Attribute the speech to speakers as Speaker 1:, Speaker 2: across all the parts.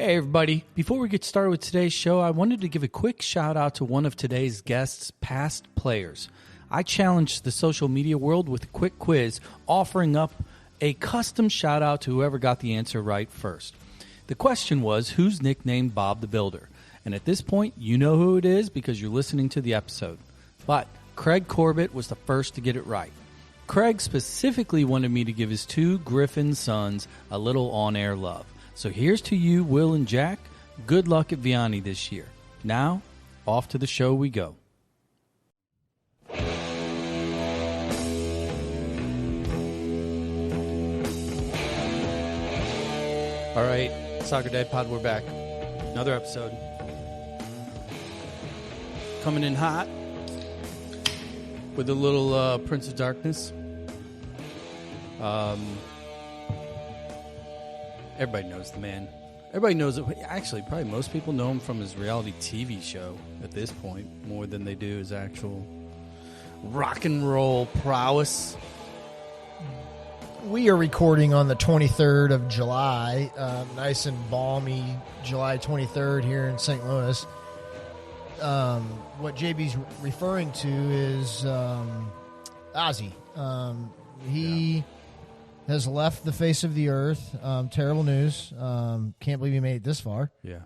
Speaker 1: Hey, everybody. Before we get started with today's show, I wanted to give a quick shout out to one of today's guests' past players. I challenged the social media world with a quick quiz, offering up a custom shout out to whoever got the answer right first. The question was, who's nicknamed Bob the Builder? And at this point, you know who it is because you're listening to the episode. But Craig Corbett was the first to get it right. Craig specifically wanted me to give his two Griffin sons a little on-air love. So here's to you, Will and Jack. Good luck at Vianney this year. Now, off to the show we go. All right, Soccer Dad Pod, we're back. Another episode. Coming in hot with a little Prince of Darkness. Everybody knows the man. Everybody knows it. Actually, probably most people know him from his reality TV show at this point, more than they do his actual rock and roll prowess.
Speaker 2: We are recording on the 23rd of July, nice and balmy July 23rd here in St. Louis. What JB's referring to is Ozzy. He has left the face of the earth. Terrible news. Can't believe he made it this far.
Speaker 1: Yeah.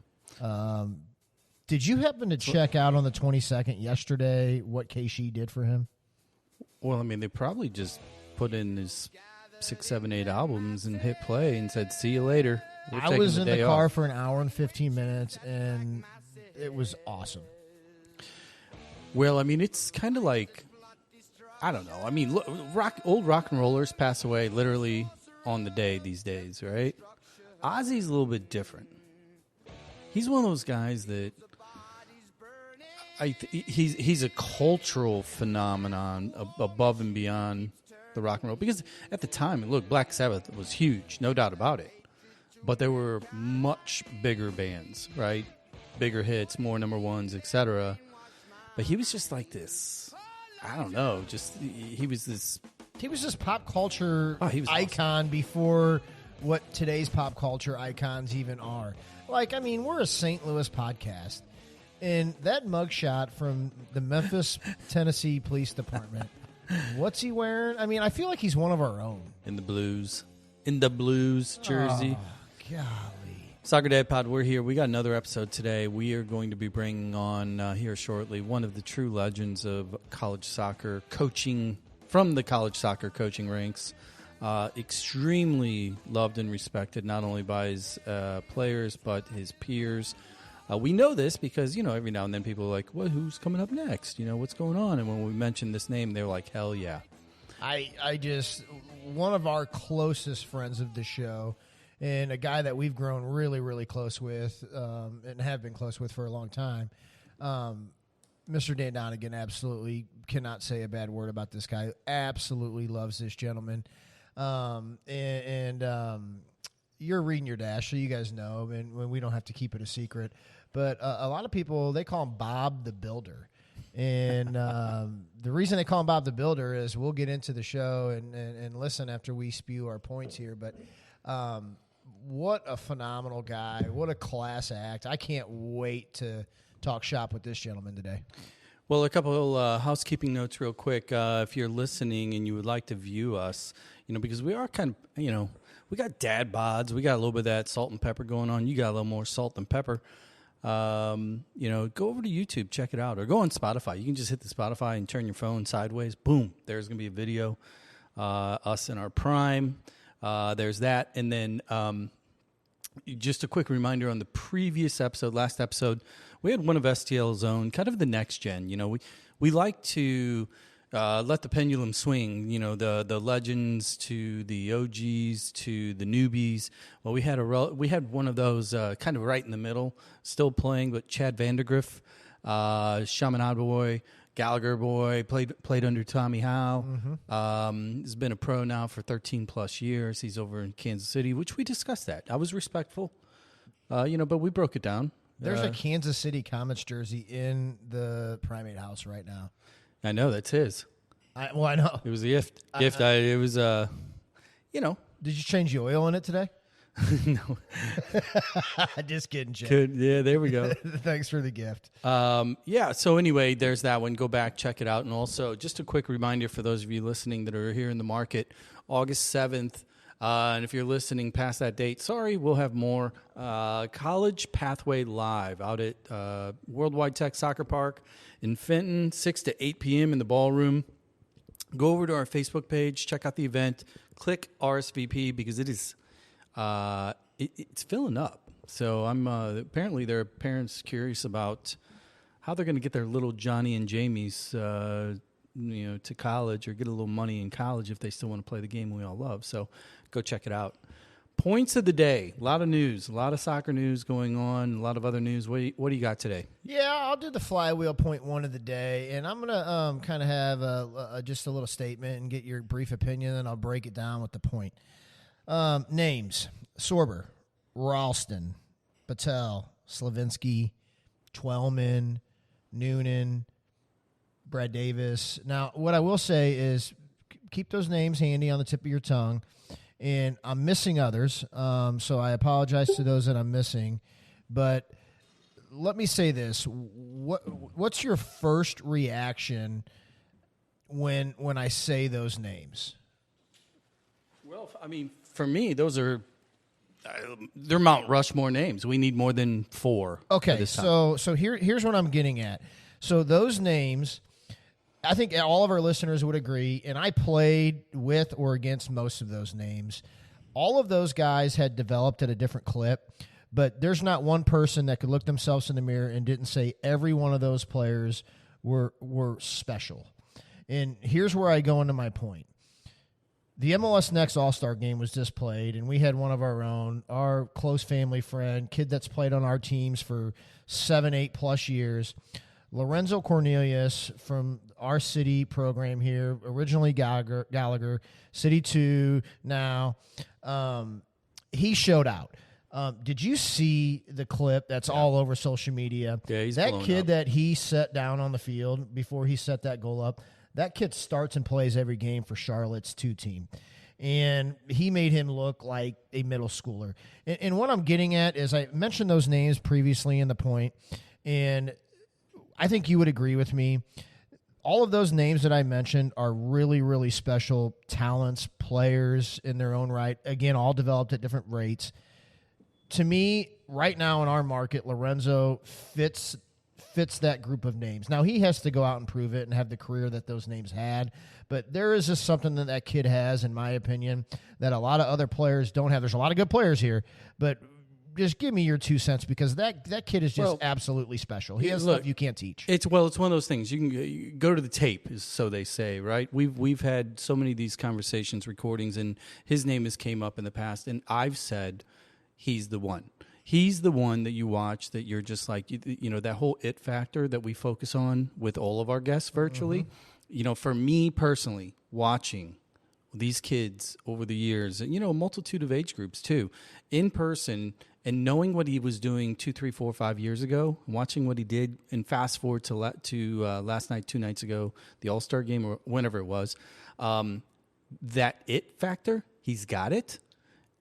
Speaker 2: Did you happen to check out on the 22nd yesterday what KC did for him?
Speaker 1: Well, I mean, they probably just put in his 6, 7, 8 albums and hit play and said, see you later.
Speaker 2: I was in the car for an hour and 15 minutes, and it was awesome.
Speaker 1: Well, I mean, it's kind of like, I don't know. I mean, look, old rock and rollers pass away literally on the day these days, right? Ozzy's a little bit different. He's one of those guys that he's a cultural phenomenon above and beyond the rock and roll. Because at the time, look, Black Sabbath was huge, no doubt about it. But there were much bigger bands, right? Bigger hits, more number ones, etc. But he was just like this. I don't know. Just he was this.
Speaker 2: He was this pop culture
Speaker 1: icon
Speaker 2: awesome. Before what today's pop culture icons even are. Like, I mean, we're a St. Louis podcast, and that mugshot from the Memphis, Tennessee Police Department. What's he wearing? I mean, I feel like he's one of our own.
Speaker 1: In the blues jersey.
Speaker 2: Oh, golly.
Speaker 1: Soccer Dad Pod, we're here. We got another episode today. We are going to be bringing on here shortly one of the true legends of college soccer coaching, from the college soccer coaching ranks. Extremely loved and respected, not only by his players, but his peers. We know this because, every now and then people are like, well, who's coming up next? What's going on? And when we mention this name, they're like, hell yeah.
Speaker 2: I just, one of our closest friends of the show, and a guy that we've grown really, really close with and have been close with for a long time. Mr. Dan Donegan absolutely cannot say a bad word about this guy. Absolutely loves this gentleman. You're reading your dash, so you guys know, and we don't have to keep it a secret. But a lot of people, they call him Bob the Builder. And the reason they call him Bob the Builder is we'll get into the show and listen after we spew our points here. But what a phenomenal guy. What a class act. I can't wait to talk shop with this gentleman today.
Speaker 1: Well, a couple housekeeping notes real quick. If you're listening and you would like to view us, because we are kind of, we got dad bods. We got a little bit of that salt and pepper going on. You got a little more salt and pepper. Go over to YouTube, check it out, or go on Spotify. You can just hit the Spotify and turn your phone sideways. Boom, there's going to be a video, us in our prime. There's that. And then just a quick reminder on the previous episode, last episode, we had one of STL's own, kind of the next gen. We like to let the pendulum swing, the legends to the OGs to the newbies. Well, we had one of those kind of right in the middle, still playing, but Chad Vandergriff, Chaminade Boy, Gallagher Boy, played under Tommy Howe. Mm-hmm. He's been a pro now for 13 plus years. He's over in Kansas City, which we discussed that. I was respectful, but we broke it down.
Speaker 2: There's a Kansas City Comets jersey in the Primate House right now.
Speaker 1: I know, that's his.
Speaker 2: I know.
Speaker 1: It was a gift. It was,
Speaker 2: Did you change the oil in it today?
Speaker 1: No.
Speaker 2: Just kidding, Jay.
Speaker 1: Good. Yeah, there we go.
Speaker 2: Thanks for the gift.
Speaker 1: Yeah, so anyway, there's that one. Go back, check it out. And also, just a quick reminder for those of you listening that are here in the market, August 7th. And if you're listening past that date, sorry, we'll have more. College Pathway Live out at Worldwide Tech Soccer Park in Fenton, 6 to 8 p.m. in the ballroom. Go over to our Facebook page, check out the event, click RSVP because it is it's filling up. So I'm apparently there are parents curious about how they're going to get their little Johnny and Jamies to college or get a little money in college if they still want to play the game we all love. So go check it out. Points of the day. A lot of news, a lot of soccer news going on, a lot of other news. What do you got today?
Speaker 2: Yeah, I'll do the flywheel point one of the day, and I'm going to kind of have just a little statement and get your brief opinion, and I'll break it down with the point. Names: Sorber, Ralston, Patel, Slavinsky, Twellman, Noonan, Brad Davis. Now, what I will say is keep those names handy on the tip of your tongue. And I'm missing others, so I apologize to those that I'm missing. But let me say this. What's your first reaction when I say those names?
Speaker 1: Well, I mean, for me, those are they're Mount Rushmore names. We need more than 4.
Speaker 2: Okay, so here's what I'm getting at. So those names, I think all of our listeners would agree, and I played with or against most of those names. All of those guys had developed at a different clip, but there's not one person that could look themselves in the mirror and didn't say every one of those players were special. And here's where I go into my point. The MLS Next All-Star game was just played, and we had one of our own, our close family friend, kid that's played on our teams for 7, 8+ years, Lorenzo Cornelius from our city program here, originally Gallagher, City 2 now. He showed out. Did you see the clip that's all over social media?
Speaker 1: Yeah, he's
Speaker 2: that kid
Speaker 1: up.
Speaker 2: that he set down on the field before he set that goal up. That kid starts and plays every game for Charlotte's 2 team. And he made him look like a middle schooler. And what I'm getting at is I mentioned those names previously in the point, and I think you would agree with me. All of those names that I mentioned are really, really special talents, players in their own right. Again, all developed at different rates. To me, right now in our market, Lorenzo fits that group of names. Now, he has to go out and prove it and have the career that those names had, but there is just something that kid has, in my opinion, that a lot of other players don't have. There's a lot of good players here, but just give me your 2 cents because that kid is just absolutely special. He has stuff you can't teach.
Speaker 1: It's one of those things. You can go to the tape, so they say, right? We've had so many of these conversations, recordings, and his name has came up in the past, and I've said he's the one. He's the one that you watch that you're just like, that whole it factor that we focus on with all of our guests virtually. Mm-hmm. For me personally, watching these kids over the years, and, a multitude of age groups too, in person, and knowing what he was doing 2, 3, 4, 5 years ago, watching what he did, and fast forward to last night, 2 nights ago, the All-Star game or whenever it was, that it factor, he's got it.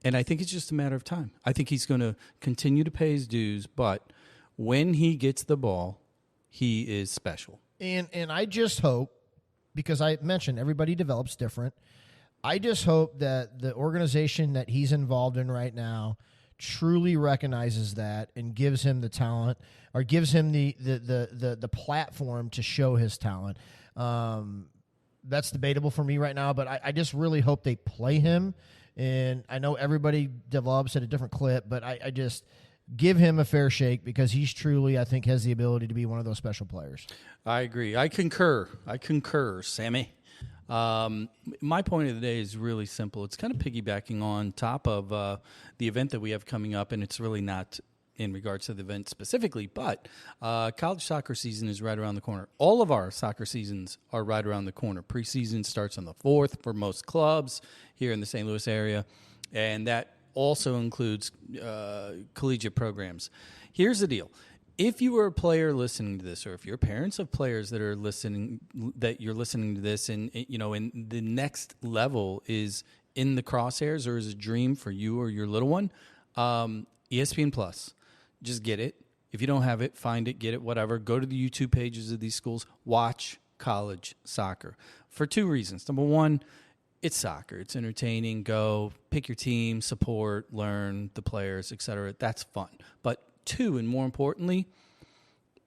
Speaker 1: And I think it's just a matter of time. I think he's going to continue to pay his dues, but when he gets the ball, he is special.
Speaker 2: And I just hope, because I mentioned everybody develops different, I just hope that the organization that he's involved in right now truly recognizes that and gives him the talent or gives him the platform to show his talent. That's debatable for me right now, but I just really hope they play him. And I know everybody develops at a different clip, but I just give him a fair shake because he's truly, I think, has the ability to be one of those special players.
Speaker 1: I agree. I concur, Sammy. My point of the day is really simple. It's kind of piggybacking on top of the event that we have coming up, and it's really not in regards to the event specifically, but college soccer season is right around the corner. All of our soccer seasons are right around the corner. Preseason starts on the 4th for most clubs here in the St. Louis area, and that also includes collegiate programs. Here's the deal. If you are a player listening to this, or if you're parents of players that are listening, that you're listening to this, and and the next level is in the crosshairs or is a dream for you or your little one, ESPN Plus, just get it. If you don't have it, find it, get it, whatever. Go to the YouTube pages of these schools. Watch college soccer for 2 reasons. Number one, it's soccer. It's entertaining. Go pick your team, support, learn the players, etc. That's fun. But 2, and more importantly,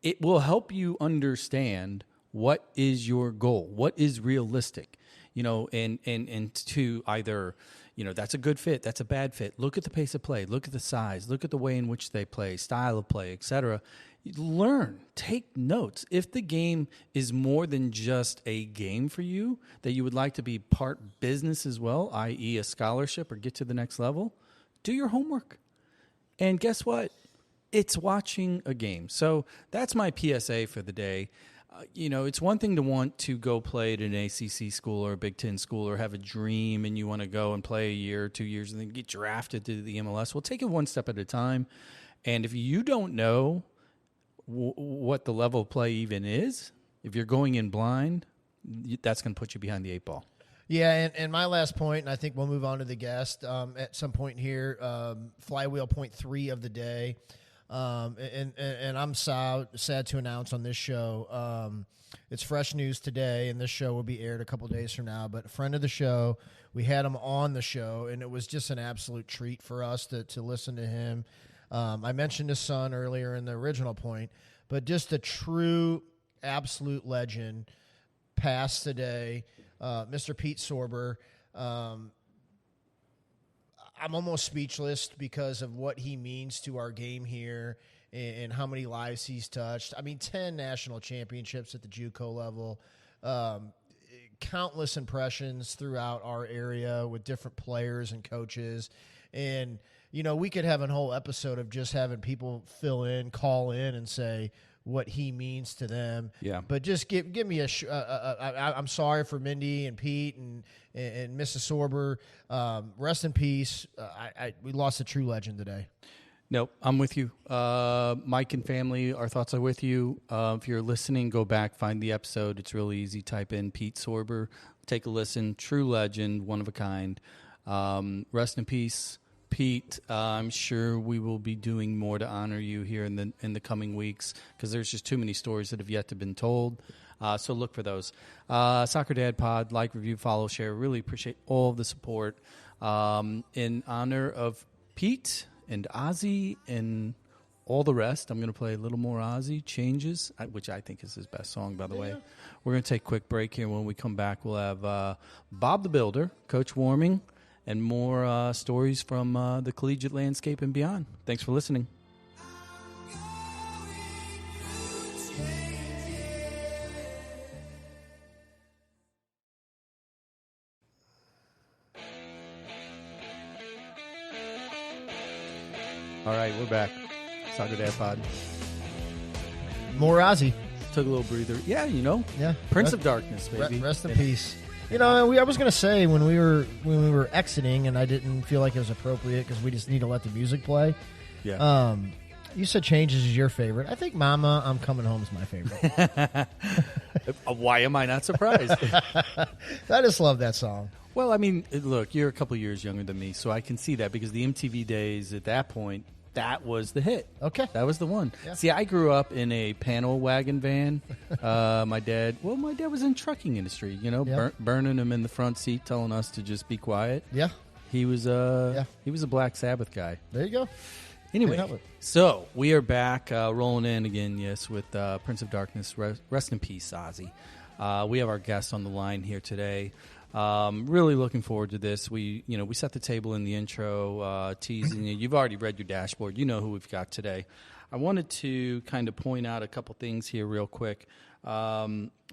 Speaker 1: it will help you understand what is your goal, what is realistic, and to either, that's a good fit, that's a bad fit. Look at the pace of play, look at the size, look at the way in which they play, style of play, etc. Learn, take notes. If the game is more than just a game for you, that you would like to be part business as well, i.e. a scholarship or get to the next level, do your homework. And guess what? It's watching a game. So that's my PSA for the day. It's one thing to want to go play at an ACC school or a Big Ten school or have a dream and you want to go and play a year or 2 years and then get drafted to the MLS. Well, take it one step at a time. And if you don't know what the level of play even is, if you're going in blind, that's going to put you behind the 8 ball.
Speaker 2: Yeah, and my last point, and I think we'll move on to the guest at some point here, flywheel point 3 of the day. And I'm sad to announce on this show, it's fresh news today, and this show will be aired a couple days from now, but a friend of the show, we had him on the show, and it was just an absolute treat for us to listen to him. I mentioned his son earlier in the original point, but just a true, absolute legend passed today, Mr. Pete Sorber. I'm almost speechless because of what he means to our game here and how many lives he's touched. I mean, 10 national championships at the JUCO level, countless impressions throughout our area with different players and coaches. And, we could have a whole episode of just having people call in and say what he means to them.
Speaker 1: Yeah.
Speaker 2: But just give me I'm sorry for Mindy and Pete and Mrs. Sorber. Rest in peace. We lost a true legend today.
Speaker 1: Nope, I'm with you. Mike and family, our thoughts are with you. If you're listening, go back, find the episode. It's really easy. Type in Pete Sorber. Take a listen. True legend, one of a kind. Rest in peace, Pete. I'm sure we will be doing more to honor you here in the coming weeks because there's just too many stories that have yet to been told. So look for those. Soccer Dad Pod, like, review, follow, share. Really appreciate all of the support. In honor of Pete and Ozzy and all the rest, I'm going to play a little more Ozzy, Changes, which I think is his best song, by the way. We're going to take a quick break here. When we come back, we'll have Bob the Builder, Coach Warming, and more stories from the collegiate landscape and beyond. Thanks for listening. All right, we're back. Soccer Dad Pod.
Speaker 2: More Ozzy.
Speaker 1: Took a little breather. Yeah,
Speaker 2: Yeah.
Speaker 1: Prince of Darkness, baby.
Speaker 2: Rest in peace. I was going to say when we were exiting, and I didn't feel like it was appropriate because we just need to let the music play.
Speaker 1: Yeah.
Speaker 2: You said Changes is your favorite. I think Mama, I'm Coming Home is my favorite.
Speaker 1: Why am I not surprised?
Speaker 2: I just love that song.
Speaker 1: Well, I mean, look, you're a couple years younger than me, so I can see that because the MTV days at that point, that was the hit.
Speaker 2: Okay.
Speaker 1: That was the one.
Speaker 2: Yeah.
Speaker 1: See, I grew up in a panel wagon van. My dad was in trucking industry, burning him in the front seat, telling us to just be quiet.
Speaker 2: Yeah.
Speaker 1: He was a Black Sabbath guy.
Speaker 2: There you go.
Speaker 1: Anyway, so we are back rolling in again, yes, with Prince of Darkness. Rest in peace, Ozzy. We have our guest on the line here today. Really looking forward to this. We set the table in the intro, teasing you. You've already read your dashboard. You know who we've got today. I wanted to kind of point out a couple things here real quick.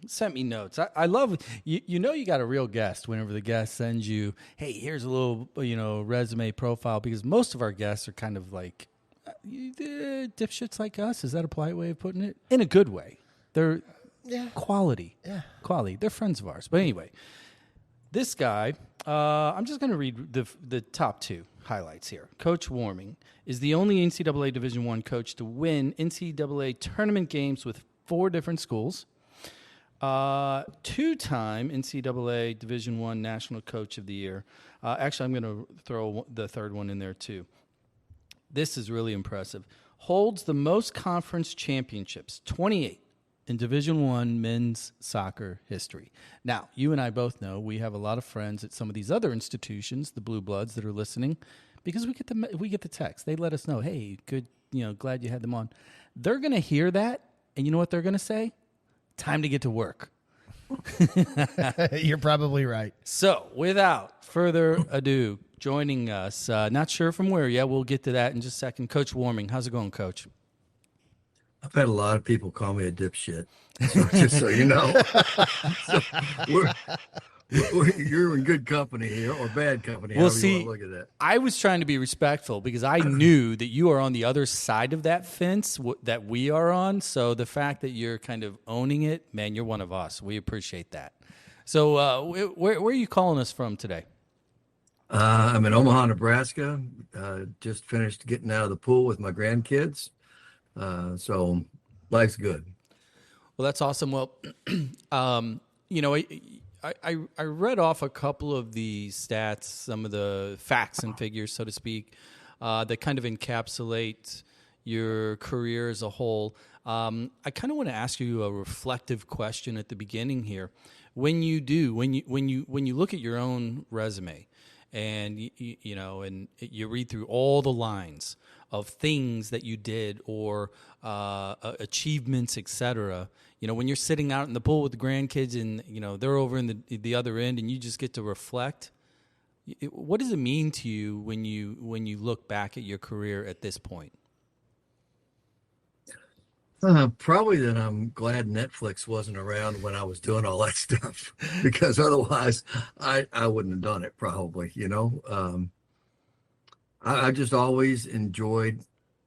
Speaker 1: Sent me notes. I love, you got a real guest whenever the guest sends you, hey, here's a little, resume profile, because most of our guests are kind of like dipshits like us. Is that a polite way of putting it? In a good way. They're quality. Yeah. Quality. They're friends of ours. But anyway, this guy, I'm just going to read the top 2 highlights here. Coach Warming is the only NCAA Division I coach to win NCAA tournament games with 4 different schools. Two-time NCAA Division I National Coach of the Year. Actually, I'm going to throw the third one in there too. This is really impressive. Holds the most conference championships, 28, in Division I men's soccer history. Now, you and I both know we have a lot of friends at some of these other institutions, the Blue Bloods that are listening, because we get the text. They let us know, hey, good, glad you had them on. They're going to hear that, and you know what they're going to say? Time to get to work.
Speaker 2: You're probably right.
Speaker 1: So, without further ado, joining us, not sure from where yet, we'll get to that in just a second, Coach Warming. How's it going, Coach?
Speaker 3: I've had a lot of people call me a dipshit, so just so you know. So you're in good company here, or bad company,
Speaker 1: Well,
Speaker 3: however you
Speaker 1: see,
Speaker 3: want to look at that.
Speaker 1: I was trying to be respectful because I knew that you are on the other side of that fence that we are on. So the fact that you're kind of owning it, man, you're one of us. We appreciate that. So where are you calling us from today?
Speaker 3: I'm in Omaha, Nebraska. Just finished getting out of the pool with my grandkids. So life's good.
Speaker 1: Well, that's awesome. Well, I read off a couple of the stats, some of the facts and figures, so to speak, that kind of encapsulate your career as a whole. I kind of want to ask you a reflective question at the beginning here. When you look at your own resume, and and you read through all the lines of things that you did or achievements, etc. When you're sitting out in the pool with the grandkids and they're over in the other end, and you just get to reflect. What does it mean to you when you look back at your career at this point?
Speaker 3: Probably that I'm glad Netflix wasn't around when I was doing all that stuff, because otherwise I wouldn't have done it probably, I just always enjoyed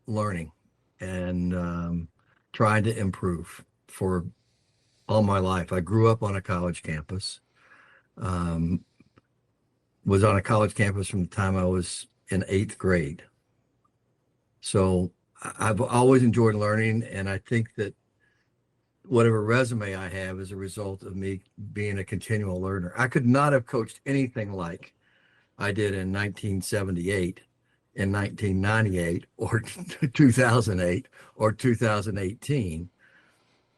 Speaker 3: learning and trying to improve for all my life. I grew up on a college campus, was on a college campus from the time I was in 8th grade. So I've always enjoyed learning, and I think that whatever resume I have is a result of me being a continual learner. I could not have coached anything like I did in 1978, in 1998, or 2008, or 2018.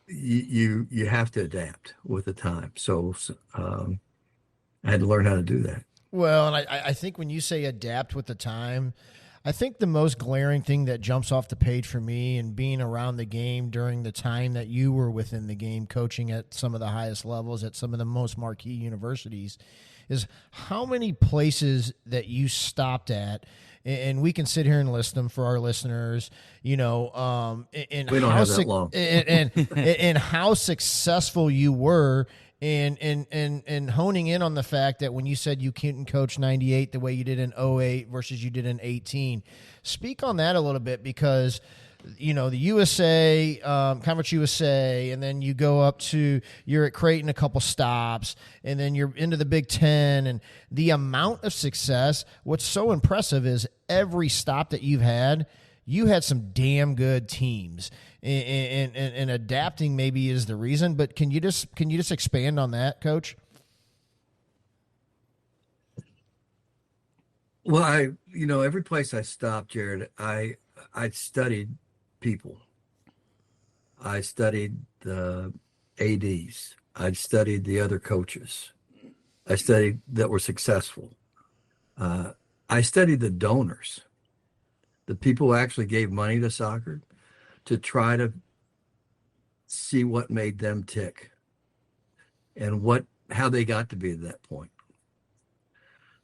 Speaker 3: You have to adapt with the time. So I had to learn how to do that.
Speaker 2: Well, and I think when you say adapt with the time, I think the most glaring thing that jumps off the page for me, and being around the game during the time that you were within the game, coaching at some of the highest levels at some of the most marquee universities, is how many places that you stopped at. And we can sit here and list them for our listeners, and
Speaker 3: we don't have that long.
Speaker 2: and how successful you were and honing in on the fact that when you said you couldn't coach 98 the way you did in 08 versus you did in 18, speak on that a little bit, because the USA, Conference USA, and then you go up to, you're at Creighton a couple stops, and then you're into the Big Ten, and the amount of success. What's so impressive is every stop that you had some damn good teams, and adapting maybe is the reason. But can you just expand on that, Coach?
Speaker 3: Well, every place I stopped, Jared, I studied people. I studied the ADs. I studied the other coaches. I studied that were successful. I studied the donors, the people who actually gave money to soccer, to try to see what made them tick and how they got to be at that point.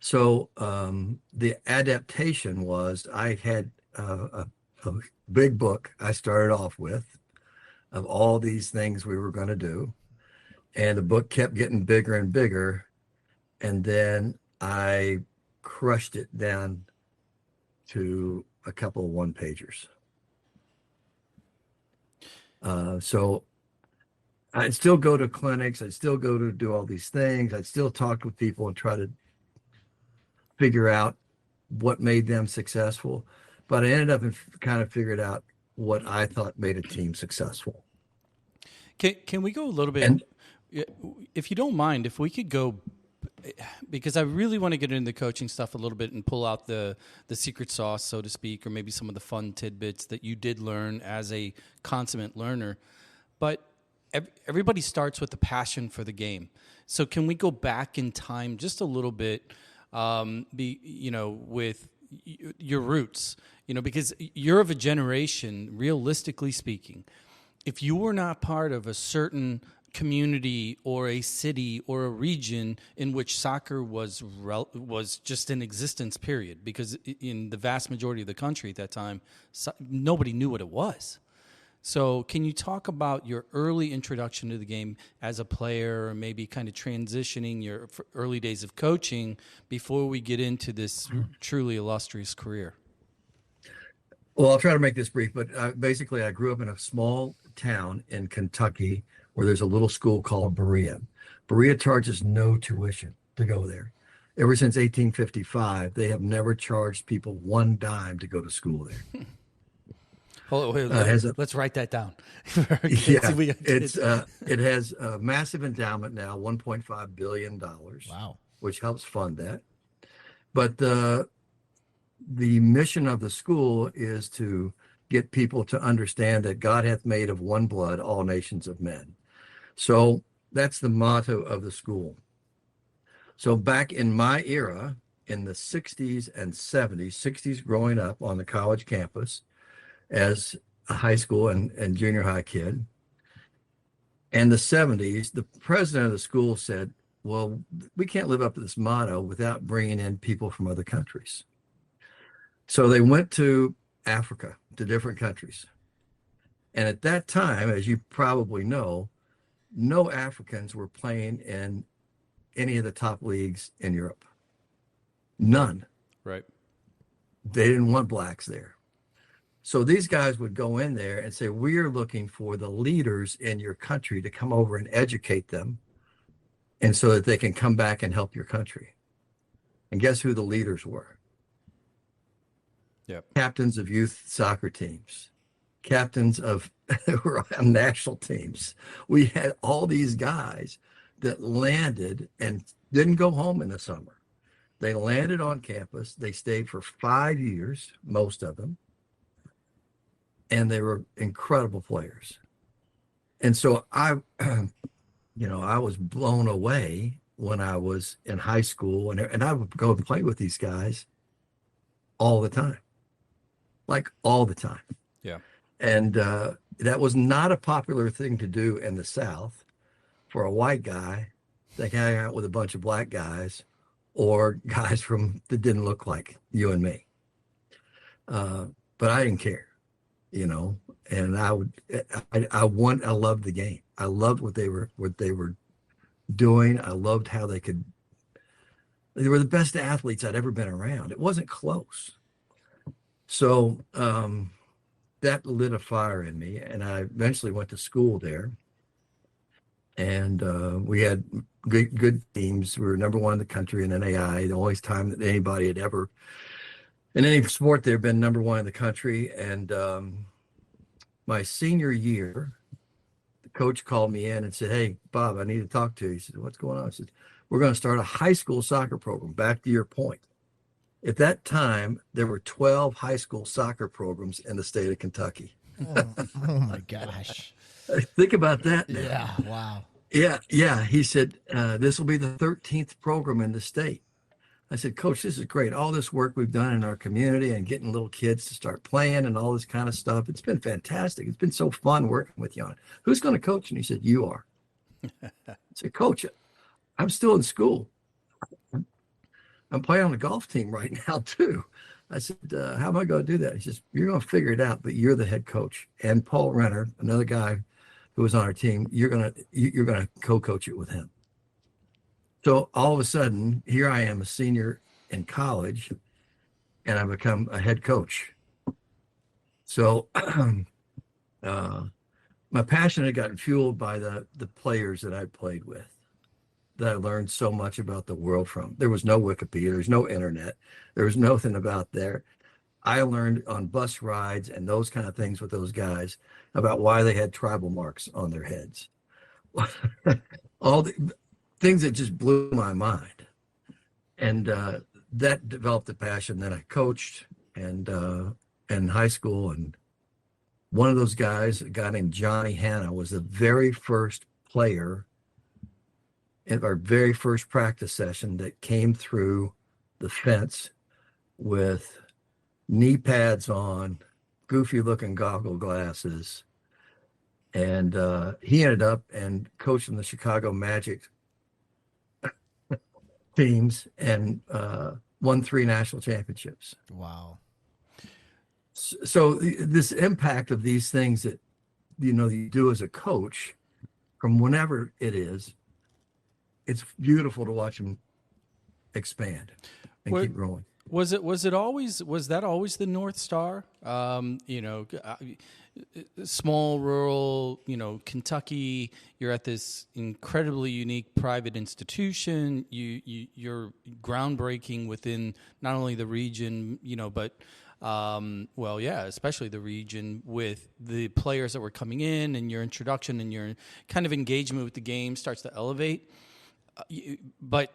Speaker 3: So the adaptation was, I had a big book I started off with of all these things we were going to do. And the book kept getting bigger and bigger. And then I crushed it down to a couple of one-pagers. So I'd still go to clinics. I'd still go to do all these things. I'd still talk with people and try to figure out what made them successful. But I ended up and kind of figured out what I thought made a team successful.
Speaker 1: Can we go a little bit? if you don't mind, if we could go, because I really want to get into the coaching stuff a little bit and pull out the secret sauce, so to speak, or maybe some of the fun tidbits that you did learn as a consummate learner. But everybody starts with the passion for the game. So can we go back in time just a little bit, with your roots, because you're of a generation, realistically speaking, if you were not part of a certain community or a city or a region in which soccer was just in existence, period, because in the vast majority of the country at that time, nobody knew what it was. So can you talk about your early introduction to the game as a player, or maybe kind of transitioning your early days of coaching before we get into this truly illustrious career?
Speaker 3: Well, I'll try to make this brief, but basically I grew up in a small town in Kentucky where there's a little school called Berea. Berea charges no tuition to go there. Ever since 1855, they have never charged people one dime to go to school there.
Speaker 1: Hold on, let's write that down.
Speaker 3: It has a massive endowment now, $1.5 billion.
Speaker 2: Wow.
Speaker 3: Which helps fund that. But the mission of the school is to get people to understand that God hath made of one blood all nations of men. So that's the motto of the school. So back in my era, in the 60s and 70s, 60s growing up on the college campus, as a high school and junior high kid. And the 70s, the president of the school said, well, we can't live up to this motto without bringing in people from other countries. So they went to Africa, to different countries. And at that time, as you probably know, no Africans were playing in any of the top leagues in Europe. None.
Speaker 1: Right.
Speaker 3: They didn't want blacks there. So these guys would go in there and say, we are looking for the leaders in your country to come over and educate them, and so that they can come back and help your country. And guess who the leaders were?
Speaker 1: Yep.
Speaker 3: Captains of youth soccer teams, captains of national teams. We had all these guys that landed and didn't go home in the summer. They landed on campus. They stayed for 5 years, most of them. And they were incredible players. And so I was blown away when I was in high school, and I would go and play with these guys all the time, like all the time.
Speaker 1: Yeah.
Speaker 3: And that was not a popular thing to do in the South for a white guy to hang out with a bunch of black guys or guys that didn't look like you and me. But I didn't care. And I loved the game. I loved what they were doing. I loved how they were the best athletes I'd ever been around. It wasn't close. So that lit a fire in me, and I eventually went to school there. And we had good teams. We were number one in the country in NAI, the only time that anybody had ever, in any sport, they've been number one in the country. And my senior year, the coach called me in and said, hey, Bob, I need to talk to you. He said, what's going on? I said, we're going to start a high school soccer program. Back to your point. At that time, there were 12 high school soccer programs in the state of Kentucky.
Speaker 2: Oh my gosh.
Speaker 3: Think about that now.
Speaker 2: Yeah, wow.
Speaker 3: Yeah. He said, this will be the 13th program in the state. I said, Coach, this is great. All this work we've done in our community and getting little kids to start playing and all this kind of stuff. It's been fantastic. It's been so fun working with you on it. Who's going to coach? And he said, you are. I said, Coach, I'm still in school. I'm playing on the golf team right now too. I said, how am I going to do that? He says, you're going to figure it out, but you're the head coach. And Paul Renner, another guy who was on our team, you're going to co-coach it with him. So all of a sudden, here I am, a senior in college, and I become a head coach. So my passion had gotten fueled by the players that I played with, that I learned so much about the world from. There was no Wikipedia, there's no internet, there was nothing about there. I learned on bus rides and those kind of things with those guys about why they had tribal marks on their heads. all the things that just blew my mind. And that developed a passion. Then I coached and in high school, and one of those guys, a guy named Johnny Hanna, was the very first player in our very first practice session that came through the fence with knee pads on, goofy looking goggle glasses. And he ended up and coaching the Chicago Magic teams and won 3 national championships.
Speaker 2: Wow.
Speaker 3: So this impact of these things that, you do as a coach from whenever it is, it's beautiful to watch them expand and keep growing.
Speaker 1: Was that always the North Star? Small rural, Kentucky. You're at this incredibly unique private institution. You're groundbreaking within not only the region, but especially the region with the players that were coming in, and your introduction and your kind of engagement with the game starts to elevate. But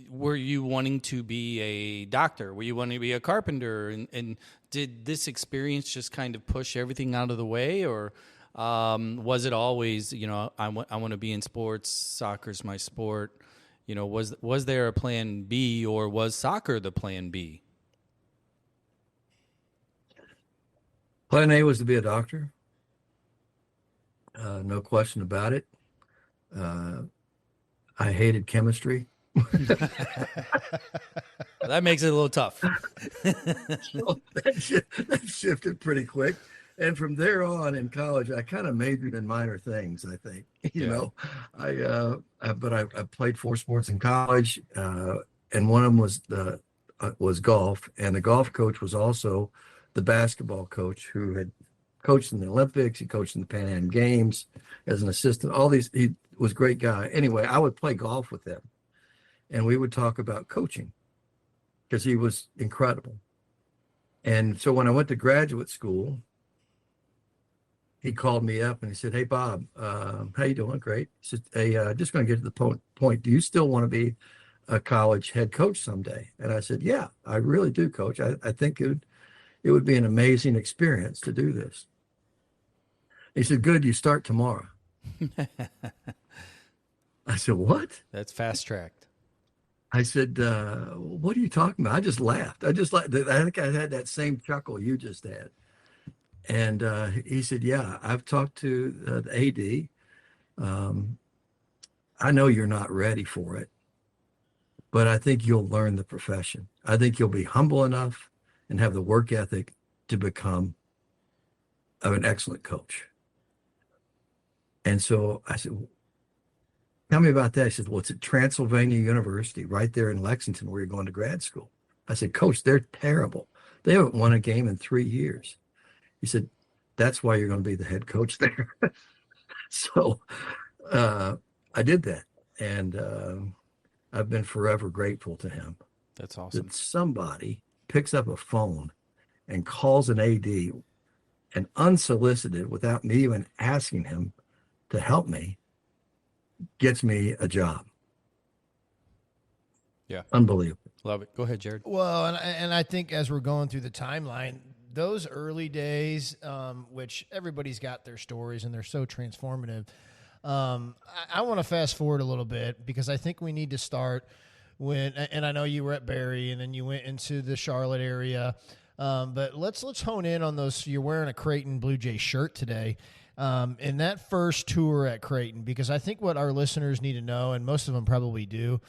Speaker 1: were you wanting to be a doctor? Were you wanting to be a carpenter? And did this experience just kind of push everything out of the way, or was it always, I want to be in sports, soccer's my sport? Was there a plan B, or was soccer the plan B?
Speaker 3: Plan A was to be a doctor. No question about it. I hated chemistry.
Speaker 1: That makes it a little tough.
Speaker 3: So that shifted pretty quick. And from there on in college, I kind of majored in minor things, I think. I played 4 sports in college, and one of them was golf. And the golf coach was also the basketball coach who had coached in the Olympics. He coached in the Pan Am Games as an assistant. He was a great guy. Anyway, I would play golf with him, and we would talk about coaching because he was incredible. And so when I went to graduate school, he called me up and he said, "Hey, Bob, how you doing?" "Great." He said, "Hey, just going to get to the point. Do you still want to be a college head coach someday?" And I said, "Yeah, I really do, Coach. I think it would be an amazing experience to do this." He said, "Good, you start tomorrow." I said, "What?"
Speaker 1: That's fast tracked.
Speaker 3: I said, "What are you talking about?" I just laughed. I think I had that same chuckle you just had. And he said, "Yeah, I've talked to the AD. I know you're not ready for it, but I think you'll learn the profession. I think you'll be humble enough and have the work ethic to become an excellent coach." And so I said, "Tell me about that." He said, "Well, it's at Transylvania University right there in Lexington where you're going to grad school." I said, "Coach, they're terrible. They haven't won a game in 3 years." He said, "That's why you're going to be the head coach there." So I did that. And I've been forever grateful to him.
Speaker 1: That's awesome.
Speaker 3: That somebody picks up a phone and calls an AD, and unsolicited, without me even asking him to help me, gets me a job.
Speaker 1: Yeah.
Speaker 3: Unbelievable.
Speaker 1: Love it. Go ahead, Jared.
Speaker 2: Well, and I think as we're going through the timeline, those early days, which everybody's got their stories and they're so transformative. I want to fast forward a little bit because I think we need to start and I know you were at Barry and then you went into the Charlotte area. But let's hone in on those. You're wearing a Creighton Blue Jay shirt today. In that first tour at Creighton, because I think what our listeners need to know, and most of them probably do,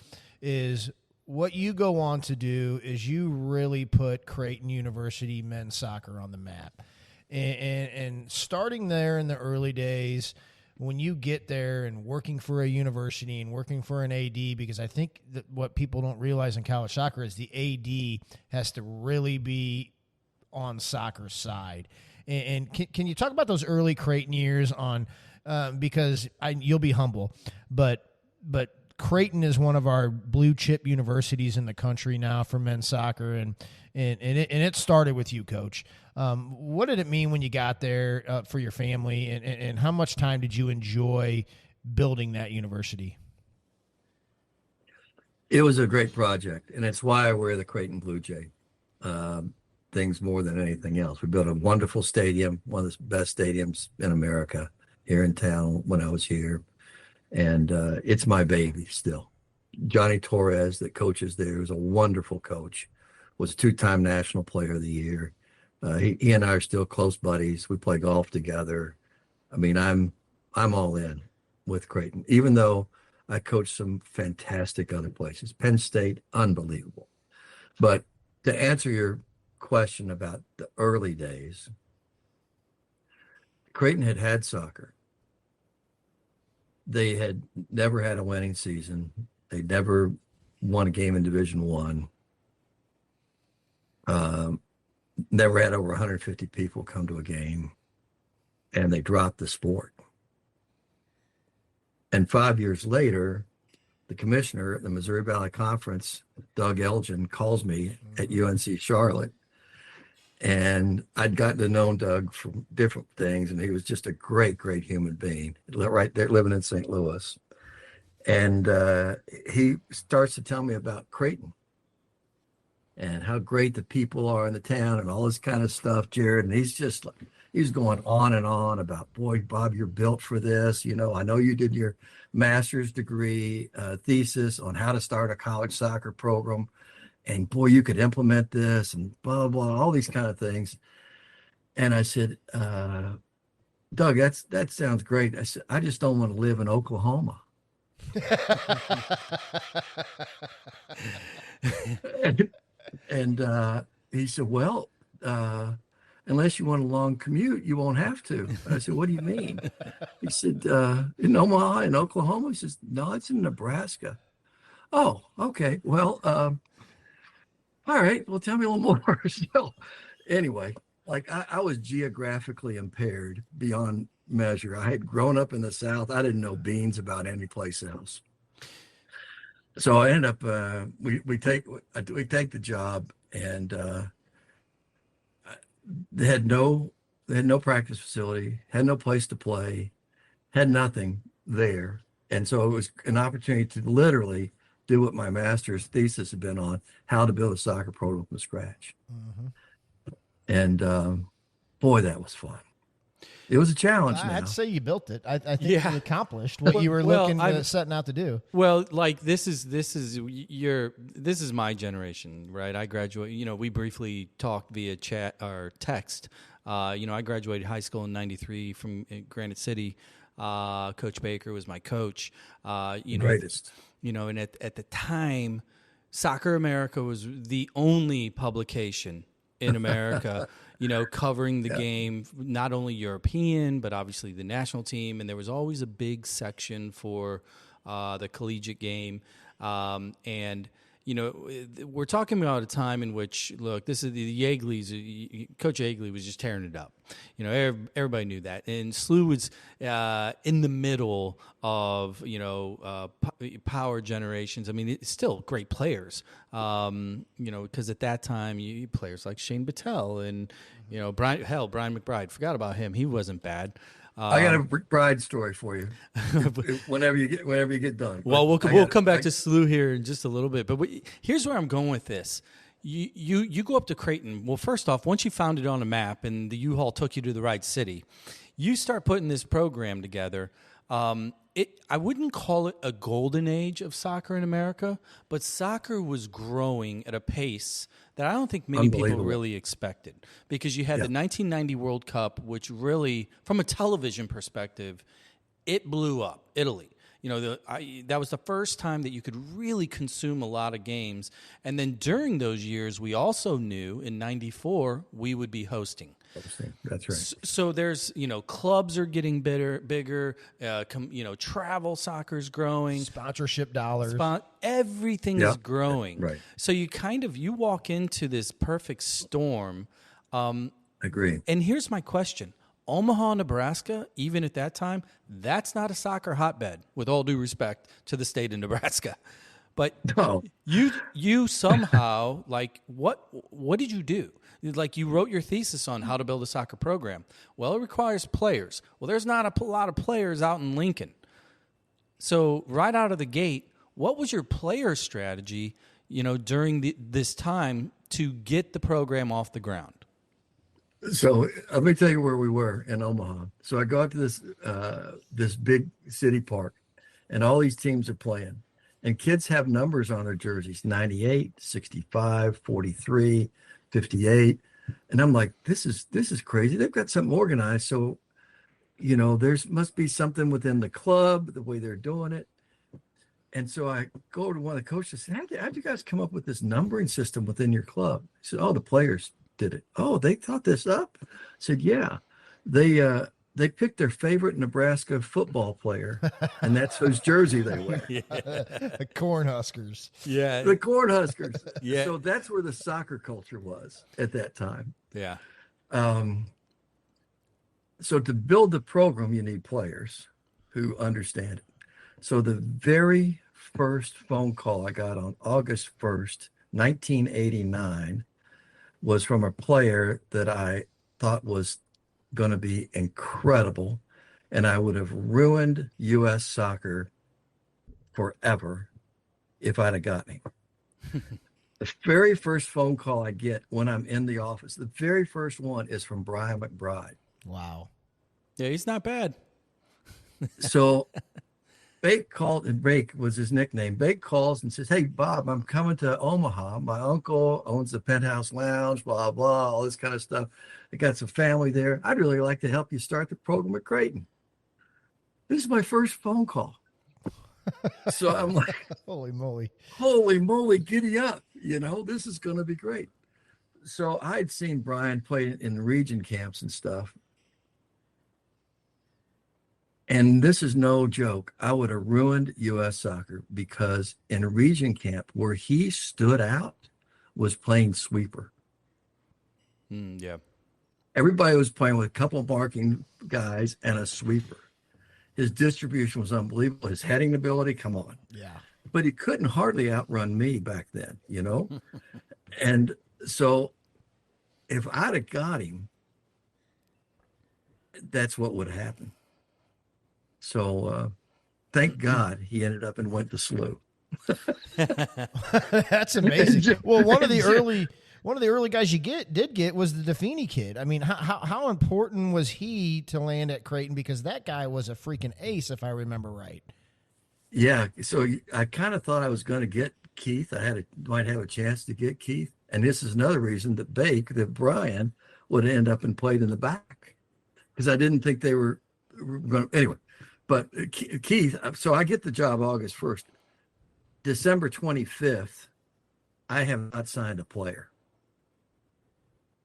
Speaker 2: is what you go on to do is you really put Creighton University men's soccer on the map. And starting there in the early days, when you get there and working for a university and working for an AD, because I think that what people don't realize in college soccer is the AD has to really be on soccer's side. And can you talk about those early Creighton years on because you'll be humble, but Creighton is one of our blue chip universities in the country now for men's soccer, and it started with you, Coach. What did it mean when you got there for your family, and how much time did you enjoy building that university?
Speaker 3: It was a great project, and it's why I wear the Creighton Blue Jay things more than anything else. We built a wonderful stadium, one of the best stadiums in America here in town when I was here, and it's my baby still. Johnny Torres, that coaches there, is a wonderful coach. Was a two-time National Player of the Year. He and I are still close buddies. We play golf together. I mean, I'm all in with Creighton, even though I coached some fantastic other places. Penn State, unbelievable. But to answer your question about the early days, Creighton had soccer. They had never had a winning season. They never won a game in Division One. Never had over 150 people come to a game, and they dropped the sport. And 5 years later, the commissioner at the Missouri Valley Conference, Doug Elgin, calls me at UNC Charlotte. And I'd gotten to know Doug from different things, and he was just a great, great human being, right there living in St. Louis. And he starts to tell me about Creighton and how great the people are in the town and all this kind of stuff, Jared. And he's going on and on about, boy, Bob, you're built for this. You know, I know you did your master's degree thesis on how to start a college soccer program. And boy, you could implement this and blah, blah, all these kind of things. And I said, Doug, that sounds great. I said, I just don't want to live in Oklahoma. and he said, well, unless you want a long commute, you won't have to. I said, what do you mean? He said, in Omaha, in Oklahoma? He says, no, it's in Nebraska. Oh, okay. Well, all right. Well, tell me a little more. So anyway, like I was geographically impaired beyond measure. I had grown up in the South. I didn't know beans about any place else. So I ended up, we take the job, and they had no practice facility, had no place to play, had nothing there. And so it was an opportunity to literally do what my master's thesis had been on, how to build a soccer program from scratch. Mm-hmm. And boy, that was fun. It was a challenge.
Speaker 2: I'd say you built it. I think you accomplished what you were setting out to do.
Speaker 1: Well, like this is my generation, right? I graduated. You know, we briefly talked via chat or text. You know, I graduated high school in '93 from Granite City. Coach Baker was my coach. You know,
Speaker 3: greatest.
Speaker 1: You know, and at the time, Soccer America was the only publication in America, you know, covering the game, not only European, but obviously the national team. And there was always a big section for the collegiate game. And, you know, we're talking about a time in which, look, this is the Yeagley's. Coach Yeagley was just tearing it up. You know, everybody knew that. And SLU was in the middle of, you know, power generations. I mean, it's still great players, you know, because at that time, you players like Shane Battelle and, you know, Brian McBride. Forgot about him. He wasn't bad.
Speaker 3: I got a bride story for you. whenever you get done.
Speaker 1: Well, we'll come back to SLU here in just a little bit. But here's where I'm going with this. You go up to Creighton. Well, first off, once you found it on a map and the U-Haul took you to the right city, you start putting this program together. I wouldn't call it a golden age of soccer in America, but soccer was growing at a pace that I don't think many people really expected, because you had the 1990 World Cup, which really, from a television perspective, it blew up. Italy. You know, that was the first time that you could really consume a lot of games. And then during those years, we also knew in '94 we would be hosting.
Speaker 3: That's right.
Speaker 1: So there's, you know, clubs are getting bigger. You know, travel soccer's growing.
Speaker 2: Sponsorship dollars.
Speaker 1: Everything is growing.
Speaker 3: Right.
Speaker 1: So you walk into this perfect storm.
Speaker 3: Agree.
Speaker 1: And here's my question. Omaha, Nebraska, even at that time, that's not a soccer hotbed, with all due respect to the state of Nebraska. But
Speaker 3: no.
Speaker 1: you somehow, like, what did you do? Like, you wrote your thesis on how to build a soccer program. Well, it requires players. Well, there's not a lot of players out in Lincoln. So right out of the gate, What was your player strategy, during this time to get the program off the ground?
Speaker 3: So let me tell you where we were in Omaha. So I go out to this big city park, and all these teams are playing. And kids have numbers on their jerseys, 98, 65, 43, 58. And I'm like, this is crazy. They've got something organized. So, there's must be something within the club, the way they're doing it. And so I go to one of the coaches and said, how'd you guys come up with this numbering system within your club? He said, oh, the players did it. Oh, they thought this up? I said, yeah. They picked their favorite Nebraska football player, and that's whose jersey they wear.
Speaker 2: The Cornhuskers.
Speaker 1: Yeah.
Speaker 3: The Cornhuskers.
Speaker 1: Yeah.
Speaker 3: So that's where the soccer culture was at that time.
Speaker 1: Yeah.
Speaker 3: So to build the program, you need players who understand it. So the very first phone call I got on August 1st, 1989, was from a player that I thought was going to be incredible, and I would have ruined U.S. soccer forever if I'd have gotten him. The very first phone call I get when I'm in the office, the very first one is from Brian McBride.
Speaker 2: Wow.
Speaker 1: Yeah, he's not bad.
Speaker 3: So Bake called, and Bake was his nickname. Bake calls and says, hey, Bob, I'm coming to Omaha. My uncle owns the Penthouse Lounge, blah, blah, all this kind of stuff. I got some family there. I'd really like to help you start the program at Creighton. This is my first phone call. So I'm like,
Speaker 2: holy
Speaker 3: moly, giddy up. This is going to be great. So I'd seen Brian play in region camps and stuff. And this is no joke. I would have ruined U.S. soccer because in a region camp where he stood out was playing sweeper.
Speaker 1: Yeah.
Speaker 3: Everybody was playing with a couple of marking guys and a sweeper. His distribution was unbelievable. His heading ability, come on.
Speaker 2: Yeah.
Speaker 3: But he couldn't hardly outrun me back then, And so if I'd have got him, that's what would happen. So thank God he ended up and went to SLU.
Speaker 2: That's amazing. Well, one of the early guys you did get was the Defini kid. I mean, how important was he to land at Creighton? Because that guy was a freaking ace, if I remember right.
Speaker 3: Yeah. So I kind of thought I was going to get Keith. Might have a chance to get Keith. And this is another reason that Brian would end up and played in the back, because I didn't think they were going to. Anyway, but Keith, so I get the job August 1st. December 25th, I have not signed a player.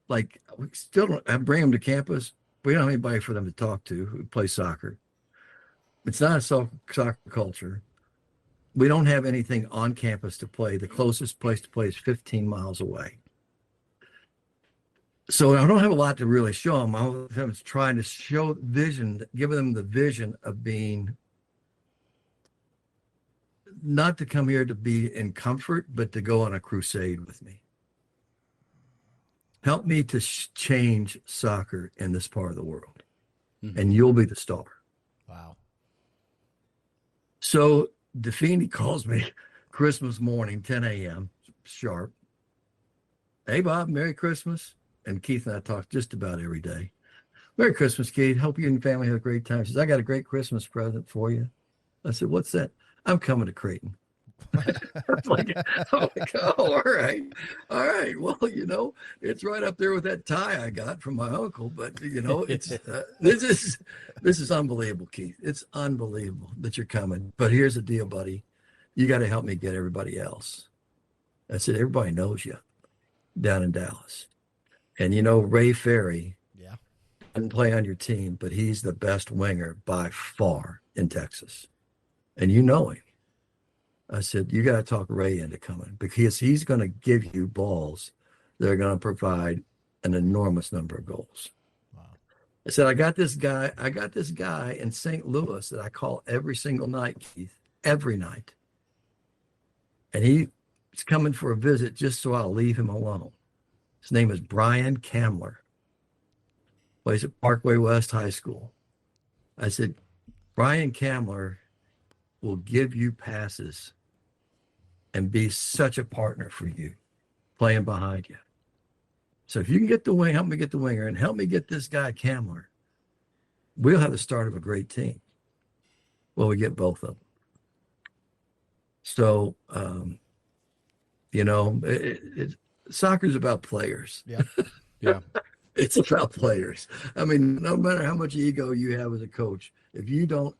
Speaker 3: Like, we still don't. I bring them to campus. We don't have anybody for them to talk to who play soccer. It's not a soccer culture. We don't have anything on campus to play. The closest place to play is 15 miles away. So I don't have a lot to really show them. I'm trying to show vision, give them the vision of being, not to come here to be in comfort, but to go on a crusade with me. Help me to change soccer in this part of the world, and you'll be the star.
Speaker 2: Wow.
Speaker 3: So Defini calls me Christmas morning, 10 a.m. sharp. Hey, Bob, Merry Christmas. And Keith and I talk just about every day. Merry Christmas, Keith. Hope you and your family have a great time. She says, I got a great Christmas present for you. I said, what's that? I'm coming to Creighton. I'm like, oh, all right. All right. Well, it's right up there with that tie I got from my uncle. But, it's this is unbelievable, Keith. It's unbelievable that you're coming. But here's the deal, buddy. You got to help me get everybody else. I said, everybody knows you down in Dallas. And Ray Ferry doesn't play on your team, but he's the best winger by far in Texas. And you know him. I said, you got to talk Ray into coming, because he's going to give you balls that are going to provide an enormous number of goals. Wow. I said, I got this guy in St. Louis that I call every single night, Keith, every night. And he's coming for a visit just so I'll leave him alone. His name is Brian Kamler. Plays at Parkway West High School. I said, Brian Kamler will give you passes and be such a partner for you, playing behind you. So if you can get the wing, help me get the winger, and help me get this guy Kamler, we'll have the start of a great team. Well, we get both of them. So, soccer's about players.
Speaker 2: Yeah.
Speaker 1: Yeah.
Speaker 3: It's about players. I mean, no matter how much ego you have as a coach, if you don't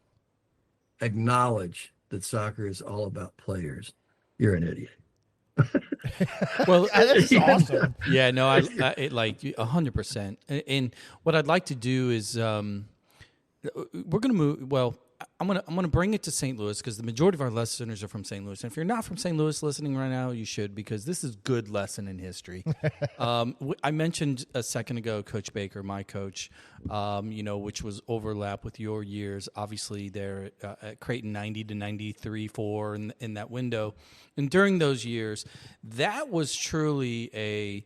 Speaker 3: acknowledge that soccer is all about players, you're an idiot.
Speaker 1: Well,
Speaker 2: That's awesome.
Speaker 1: yeah, no, I it, like 100%. And what I'd like to do is we're going to move. Well, I'm gonna bring it to St. Louis because the majority of our listeners are from St. Louis. And if you're not from St. Louis listening right now, you should, because this is good lesson in history. I mentioned a second ago Coach Baker, my coach, which was overlap with your years. Obviously, there at Creighton 90 to 93, 4 in that window, and during those years, that was truly a.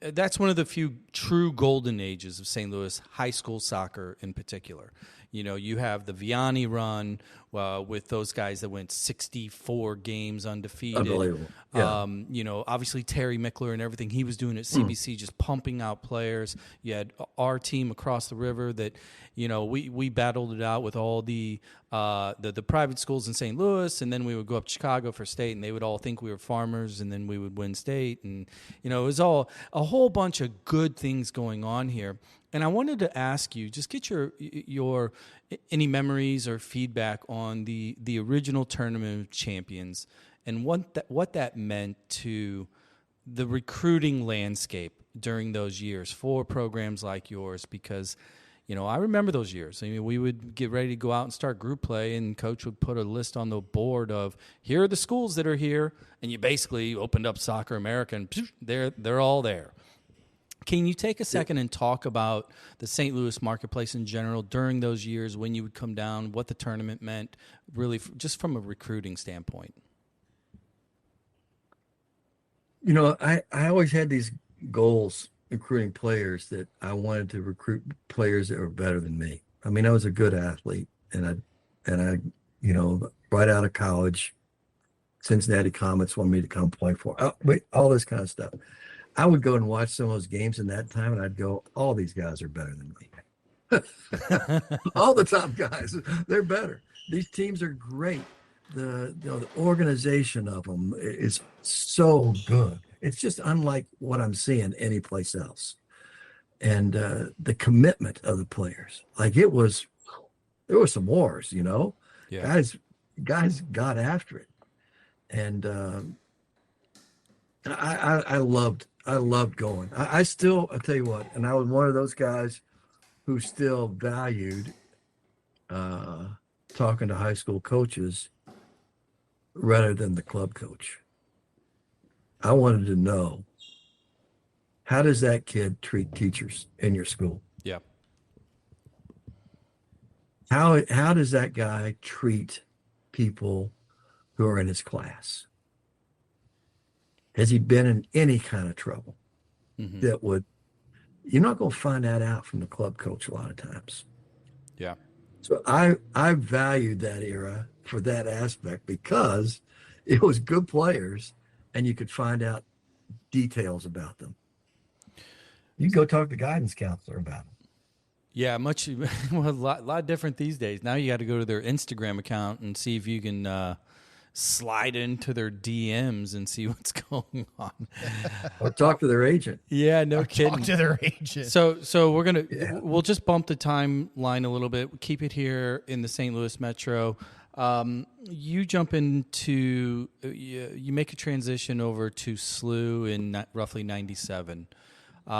Speaker 1: That's one of the few true golden ages of St. Louis high school soccer in particular. You have the Vianney run with those guys that went 64 games undefeated.
Speaker 3: Unbelievable. Yeah.
Speaker 1: Obviously Terry Mickler and everything he was doing at CBC, just pumping out players. You had our team across the river that, we battled it out with all the private schools in St. Louis, and then we would go up to Chicago for state, and they would all think we were farmers, and then we would win state. And, it was all a whole bunch of good things going on here. And I wanted to ask you, just get your any memories or feedback on the original Tournament of Champions and what that meant to the recruiting landscape during those years for programs like yours, because I remember those years. I mean, we would get ready to go out and start group play, and coach would put a list on the board of, here are the schools that are here, and you basically opened up Soccer America, and they're all there. Can you take a second and talk about the St. Louis marketplace in general during those years when you would come down, what the tournament meant, really just from a recruiting standpoint?
Speaker 3: I always had these goals recruiting players, that I wanted to recruit players that were better than me. I mean, I was a good athlete, and I right out of college, Cincinnati Comets wanted me to come play for all this kind of stuff. I would go and watch some of those games in that time, and I'd go, all these guys are better than me. All the top guys, they're better. These teams are great. The organization of them is so good. It's just unlike what I'm seeing anyplace else. And the commitment of the players, like there was some wars,
Speaker 1: Yeah.
Speaker 3: Guys got after it. And I loved going. I'll tell you what, and I was one of those guys who still valued talking to high school coaches rather than the club coach. I wanted to know, how does that kid treat teachers in your school?
Speaker 1: Yeah.
Speaker 3: How does that guy treat people who are in his class? Has he been in any kind of trouble? Mm-hmm. You're not going to find that out from the club coach a lot of times.
Speaker 1: Yeah.
Speaker 3: So I valued that era for that aspect, because it was good players and you could find out details about them. You can go talk to the guidance counselor about them.
Speaker 1: Yeah, a lot different these days. Now you got to go to their Instagram account and see if you can slide into their DMs and see what's going on.
Speaker 3: Or talk to their agent.
Speaker 1: Yeah, no kidding.
Speaker 2: Talk to their agent.
Speaker 1: So we'll just bump the timeline a little bit. Keep it here in the St. Louis Metro. You jump into, you make a transition over to SLU in roughly 97. We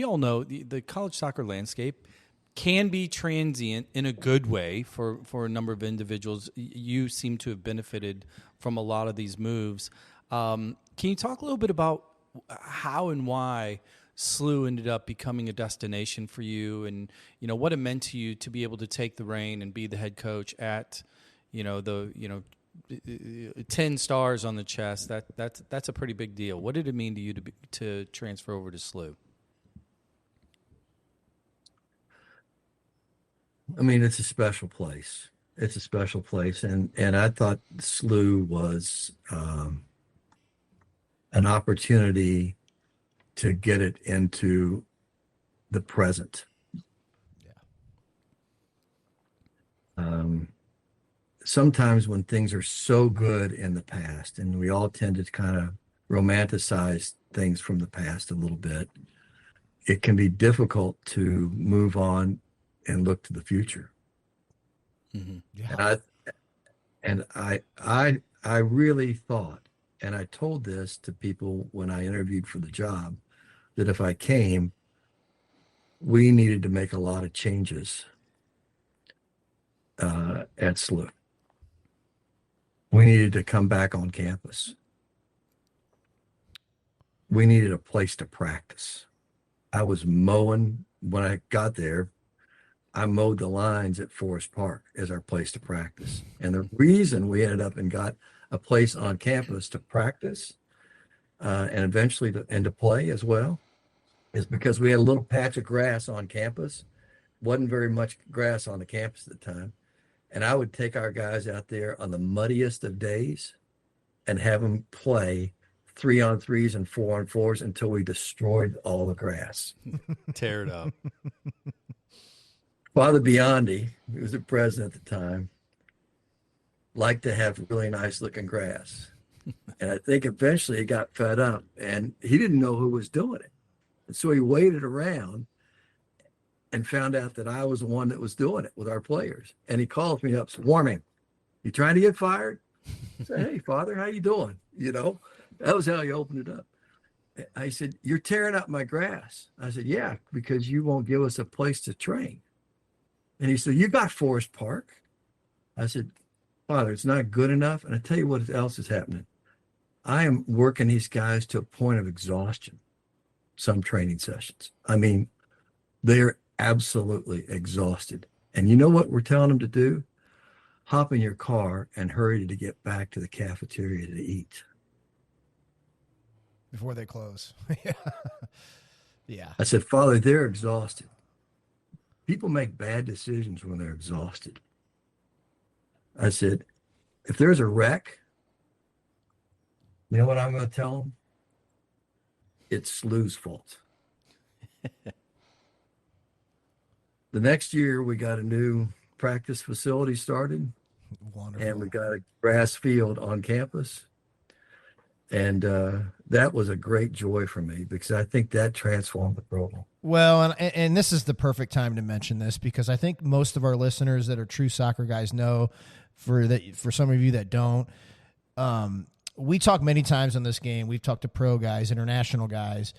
Speaker 1: all know the college soccer landscape can be transient in a good way for a number of individuals. You seem to have benefited from a lot of these moves. Can you talk a little bit about how and why SLU ended up becoming a destination for you, and what it meant to you to be able to take the reign and be the head coach at 10 stars on the chest? That's a pretty big deal. What did it mean to you to transfer over to SLU?
Speaker 3: I mean, it's a special place. It's a special place, and I thought SLU was an opportunity to get it into the present.
Speaker 2: Yeah.
Speaker 3: Sometimes when things are so good in the past, and we all tend to kind of romanticize things from the past a little bit, it can be difficult to move on and look to the future.
Speaker 1: Mm-hmm.
Speaker 2: Yeah.
Speaker 3: And I really thought, and I told this to people when I interviewed for the job, that if I came, we needed to make a lot of changes at SLU. We needed to come back on campus. We needed a place to practice. I was mowing when I got there. I mowed the lines at Forest Park as our place to practice. And the reason we ended up and got a place on campus to practice and eventually to play as well is because we had a little patch of grass on campus. Wasn't very much grass on the campus at the time. And I would take our guys out there on the muddiest of days and have them play 3-on-3s and 4-on-4s until we destroyed all the grass.
Speaker 1: Tear it up.
Speaker 3: Father Biondi, who was the president at the time, liked to have really nice looking grass. And I think eventually he got fed up and he didn't know who was doing it. And so he waited around and found out that I was the one that was doing it with our players. And he calls me up, warming, "You trying to get fired?" I said, "Hey, Father, how you doing?" That was how he opened it up. I said, "You're tearing up my grass." I said, "Yeah, because you won't give us a place to train." And he said, "You got Forest Park." I said, "Father, it's not good enough." And I tell you what else is happening. I am working these guys to a point of exhaustion, some training sessions. I mean, they're absolutely exhausted. And you know what we're telling them to do? Hop in your car and hurry to get back to the cafeteria to eat.
Speaker 2: Before they close. Yeah.
Speaker 3: I said, "Father, they're exhausted. People make bad decisions when they're exhausted." I said, "If there's a wreck, you know what I'm going to tell them? It's SLU's fault." The next year, we got a new practice facility started.
Speaker 2: Wonderful.
Speaker 3: And we got a grass field on campus. And that was a great joy for me because I think that transformed the program.
Speaker 2: Well, and this is the perfect time to mention this because I think most of our listeners that are true soccer guys know. For some of you that don't, we talk many times on this game. We've talked to pro guys, international guys.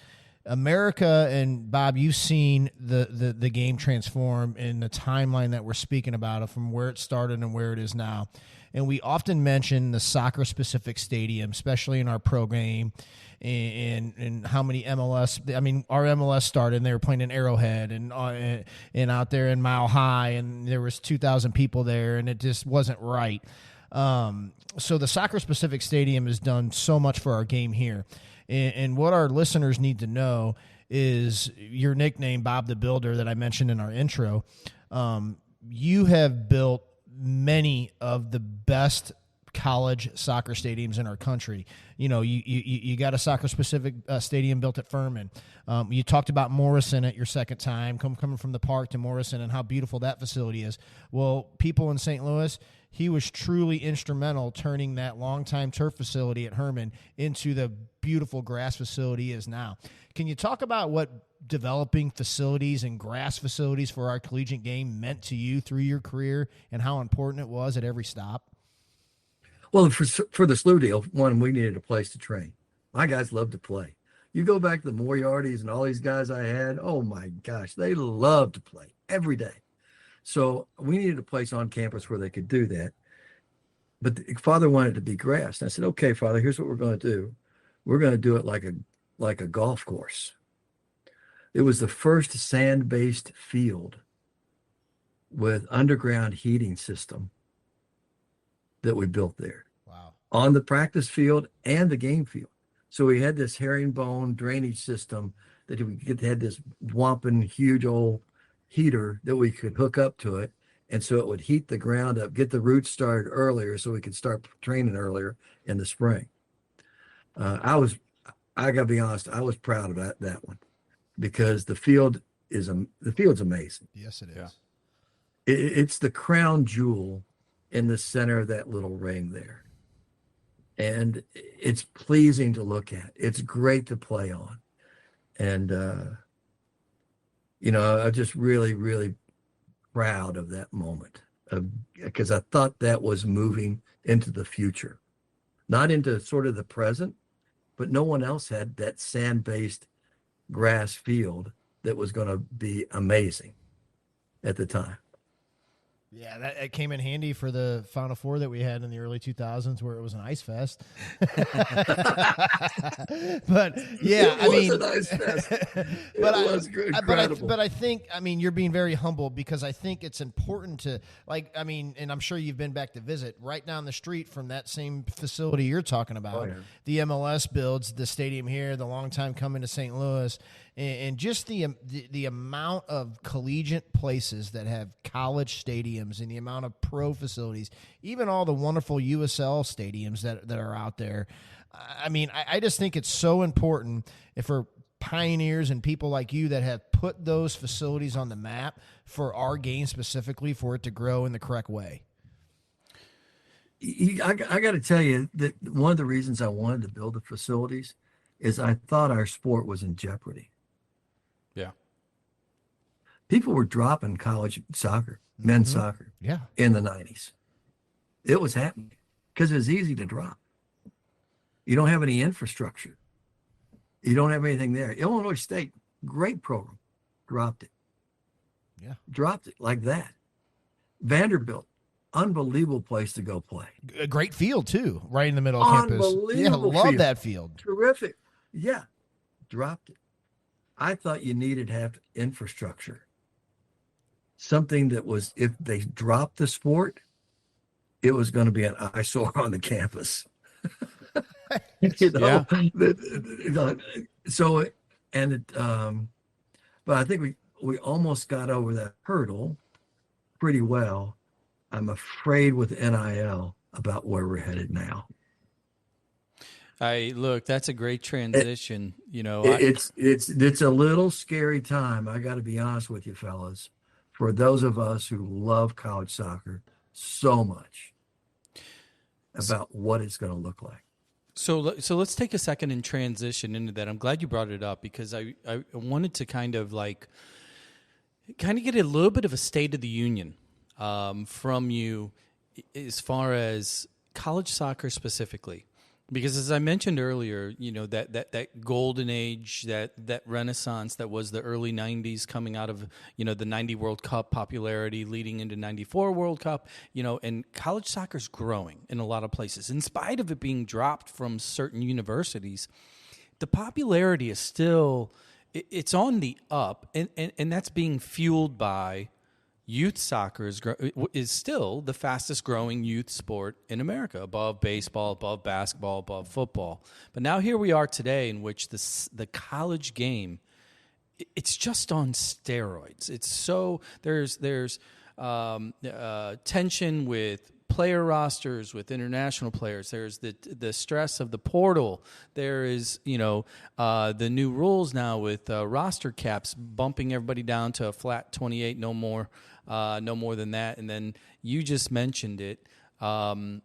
Speaker 2: America, and Bob, you've seen the game transform in the timeline that we're speaking about it, from where it started and where it is now. And we often mention the soccer-specific stadium, especially in our pro game, and how many MLS. I mean, our MLS started, and they were playing in Arrowhead and out there in Mile High, and there was 2,000 people there, and it just wasn't right. So the soccer-specific stadium has done so much for our game here. And what our listeners need to know is your nickname, Bob the Builder, that I mentioned in our intro. You have built many of the best college soccer stadiums in our country. You got a soccer-specific stadium built at Furman. You talked about Morrison at your second time, coming from the park to Morrison, and how beautiful that facility is. Well, people in St. Louis, he was truly instrumental turning that longtime turf facility at Herman into the beautiful grass facility is now. Can you talk about what developing facilities and grass facilities for our collegiate game meant to you through your career and how important it was at every stop?
Speaker 3: Well, for the SLU deal, one, we needed a place to train. My guys love to play. You go back to the Moriartys and all these guys I had, oh my gosh, they love to play every day. So we needed a place on campus where they could do that. But Father wanted it to be grass. And I said, "Okay, Father, here's what we're going to do. We're going to do it like a golf course." It was the first sand-based field with underground heating system that we built there.
Speaker 2: Wow.
Speaker 3: On the practice field and the game field. So we had this herringbone drainage system that we had this whomping huge old heater that we could hook up to it And so it would heat the ground up, get the roots started earlier so we could start training earlier in the spring. I got to be honest, I was proud of that one because the field's amazing.
Speaker 2: Yes, it is.
Speaker 1: Yeah.
Speaker 3: It's the crown jewel in the center of that little ring there. And it's pleasing to look at. It's great to play on. And, I'm just really, really proud of that moment because I thought that was moving into the future, not into sort of the present, but no one else had that sand-based grass field that was going to be amazing at the time.
Speaker 2: Yeah, that came in handy for the Final Four that we had in the early 2000s where it was an ice fest. But, yeah,
Speaker 3: it was an ice fest.
Speaker 2: But I think, you're being very humble because I think it's important to, and I'm sure you've been back to visit, right down the street from that same facility you're talking about. The MLS builds the stadium here, the long time coming to St. Louis, and just the amount of collegiate places that have college stadiums and the amount of pro facilities, even all the wonderful USL stadiums that are out there. I just think it's so important for pioneers and people like you that have put those facilities on the map for our game specifically for it to grow in the correct way.
Speaker 3: I got to tell you that one of the reasons I wanted to build the facilities is I thought our sport was in jeopardy.
Speaker 1: Yeah.
Speaker 3: People were dropping college soccer, men's soccer, in the 90s. It was happening because it was easy to drop. You don't have any infrastructure. You don't have anything there. Illinois State, great program, dropped it.
Speaker 2: Yeah.
Speaker 3: Dropped it like that. Vanderbilt, unbelievable place to go play.
Speaker 2: A great field, too, right in the middle of campus. Yeah, love that field.
Speaker 3: Terrific. Yeah, dropped it. I thought you needed to have infrastructure. Something that was, if they dropped the sport, it was going to be an eyesore on the campus. So, but I think we almost got over that hurdle pretty well. I'm afraid with NIL about where we're headed now.
Speaker 1: Look, that's a great transition.
Speaker 3: It's a little scary time. I got to be honest with you, fellas, for those of us who love college soccer so much about what it's going to look like.
Speaker 1: So let's take a second and transition into that. I'm glad you brought it up because I wanted to kind of get a little bit of a state of the union from you as far as college soccer specifically. Because as I mentioned earlier, that golden age, that renaissance that was the early 90s coming out of, the 90 World Cup popularity leading into 94 World Cup, and college soccer's growing in a lot of places. In spite of it being dropped from certain universities, the popularity is still, it's on the up, and that's being fueled by youth soccer is still the fastest growing youth sport in America, above baseball, above basketball, above football. But now here we are today in which the college game, it's just on steroids. It's so there's tension with player rosters, with international players. There's the stress of the portal. There is the new rules now with roster caps bumping everybody down to a flat 28, no more than that. And then you just mentioned it, the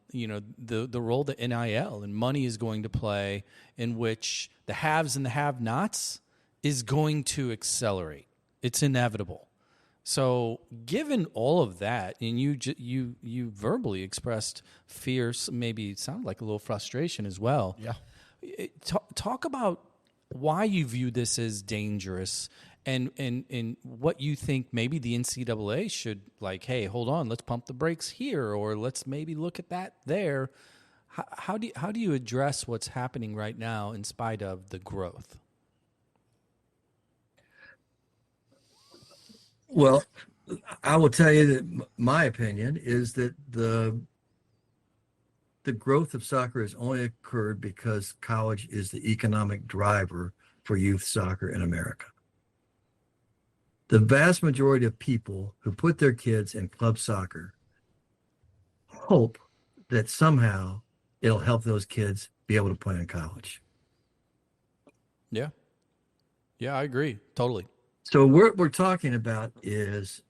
Speaker 1: role that NIL and money is going to play, in which the haves and the have-nots is going to accelerate. It's inevitable. So, given all of that, and you verbally expressed fears, maybe it sounded like a little frustration as well.
Speaker 2: Yeah.
Speaker 1: Talk about why you view this as dangerous, and what you think maybe the NCAA should, hey, hold on, let's pump the brakes here, or let's maybe look at that there. How do you address what's happening right now in spite of the growth?
Speaker 3: Well, I will tell you that my opinion is that the growth of soccer has only occurred because college is the economic driver for youth soccer in America. The vast majority of people who put their kids in club soccer hope that somehow it'll help those kids be able to play in college.
Speaker 1: Yeah. Yeah, I agree. Totally.
Speaker 3: So what we're talking about is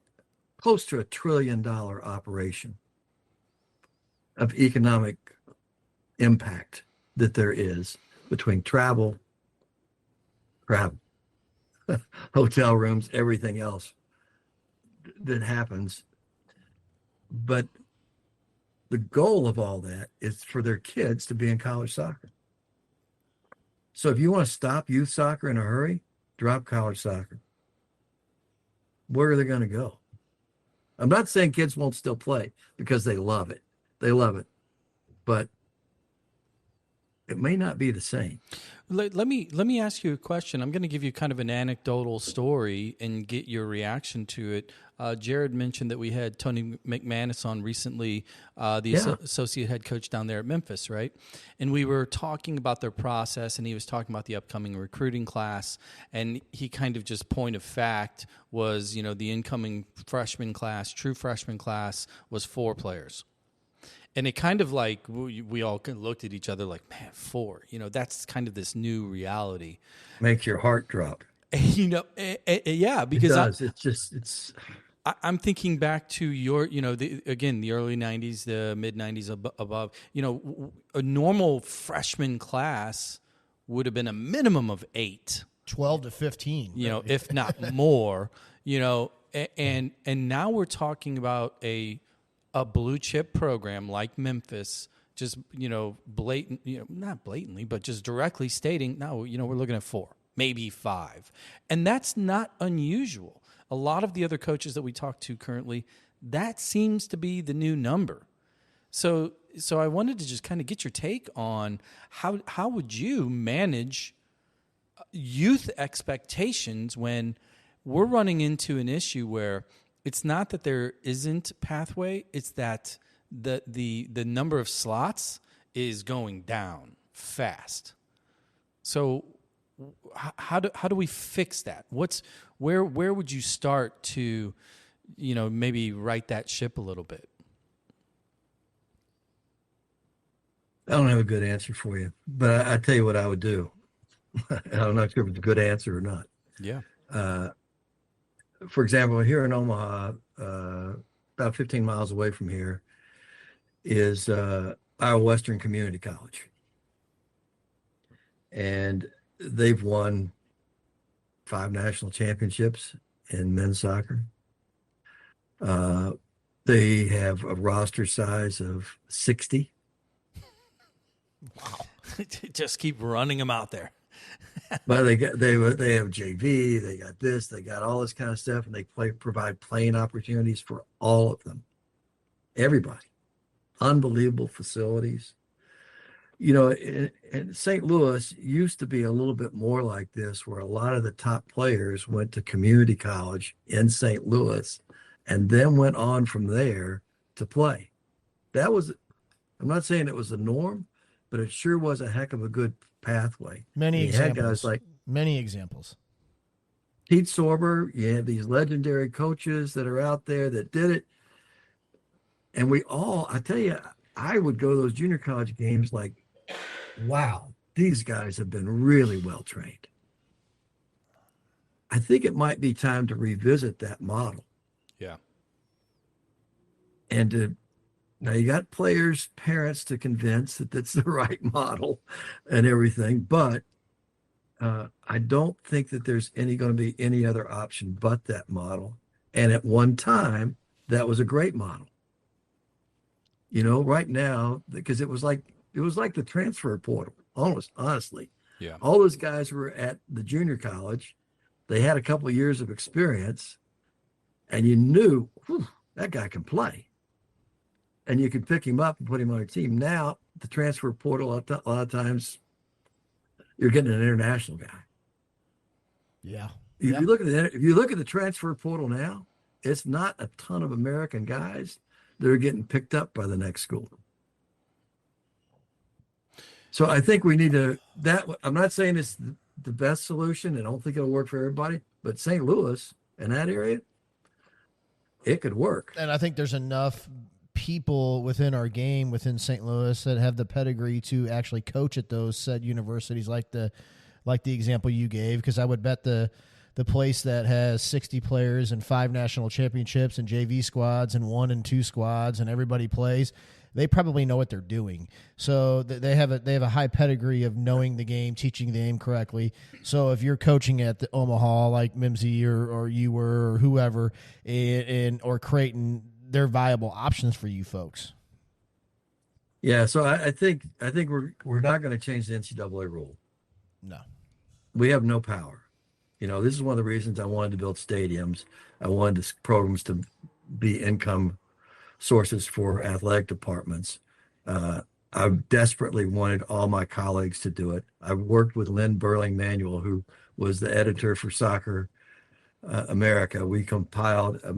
Speaker 3: close to $1 trillion operation of economic impact that there is between travel, hotel rooms, everything else that happens. But the goal of all that is for their kids to be in college soccer. So if you want to stop youth soccer in a hurry, drop college soccer. Where are they going to go? I'm not saying kids won't still play because they love it. They love it. But it may not be the same.
Speaker 1: Let me ask you a question. I'm going to give you kind of an anecdotal story and get your reaction to it. Jared mentioned that we had Tony McManus on recently, the associate head coach down there at Memphis, right? And we were talking about their process, and he was talking about the upcoming recruiting class, and he kind of just point of fact was, the incoming freshman class, true freshman class, was 4 players. And it kind of like we all looked at each other like, man, 4. That's kind of this new reality.
Speaker 3: Makes your heart drop.
Speaker 1: Yeah, because
Speaker 3: it does.
Speaker 1: I'm thinking back to your, the early 90s, the mid 90s above. A normal freshman class would have been a minimum of 8.
Speaker 2: 12 to 15.
Speaker 1: If not more, and now we're talking about a blue chip program like Memphis, just, blatant, not blatantly, but just directly stating, no, we're looking at 4, maybe 5. And that's not unusual. A lot of the other coaches that we talk to currently, that seems to be the new number. So I wanted to just kind of get your take on how would you manage youth expectations when we're running into an issue where it's not that there isn't pathway, it's that the number of slots is going down fast. So how do we fix that? Where would you start to, maybe right that ship a little bit?
Speaker 3: I don't have a good answer for you, but I tell you what I would do. I'm not sure if it's a good answer or not.
Speaker 1: Yeah.
Speaker 3: For example, here in Omaha, about 15 miles away from here, is Iowa Western Community College. And they've won 5 national championships in men's soccer. They have a roster size of 60.
Speaker 1: Wow. Just keep running them out there.
Speaker 3: But they have JV, they got this, they got all this kind of stuff, and they provide playing opportunities for all of them. Everybody. Unbelievable facilities. And St. Louis used to be a little bit more like this, where a lot of the top players went to community college in St. Louis and then went on from there to play. I'm not saying it was the norm, but it sure was a heck of a good pathway.
Speaker 2: Many examples.
Speaker 3: Had guys like
Speaker 2: many examples.
Speaker 3: Pete Sorber, you have these legendary coaches that are out there that did it. And I tell you, I would go to those junior college games like, wow, these guys have been really well trained. I think it might be time to revisit that model.
Speaker 1: Yeah.
Speaker 3: And now you got players, parents to convince that that's the right model and everything, but I don't think that there's going to be any other option but that model. And at one time, that was a great model. Right now, because it was like the transfer portal, honestly.
Speaker 1: Yeah.
Speaker 3: All those guys were at the junior college. They had a couple of years of experience, and you knew, that guy can play. And you could pick him up and put him on your team. Now, the transfer portal, a lot of times, you're getting an international guy.
Speaker 2: Yeah.
Speaker 3: If you look at the transfer portal now, it's not a ton of American guys that are getting picked up by the next school. So I think we need I'm not saying it's the best solution. I don't think it'll work for everybody, but St. Louis in that area, it could work.
Speaker 2: And I think there's enough people within our game within St. Louis that have the pedigree to actually coach at those said universities, like the example you gave. Because I would bet the place that has 60 players and 5 national championships and JV squads and 1 and 2 squads and everybody plays, they probably know what they're doing. So they have a high pedigree of knowing the game, teaching the game correctly. So if you're coaching at the Omaha like Mimsy or you were or whoever, or Creighton, they're viable options for you folks.
Speaker 3: Yeah, so I think we're not going to change the NCAA rule.
Speaker 2: No,
Speaker 3: we have no power. This is one of the reasons I wanted to build stadiums. I wanted programs to be income sources for athletic departments. I desperately wanted all my colleagues to do it. I worked with Lynn Burling Manuel, who was the editor for Soccer America. We compiled a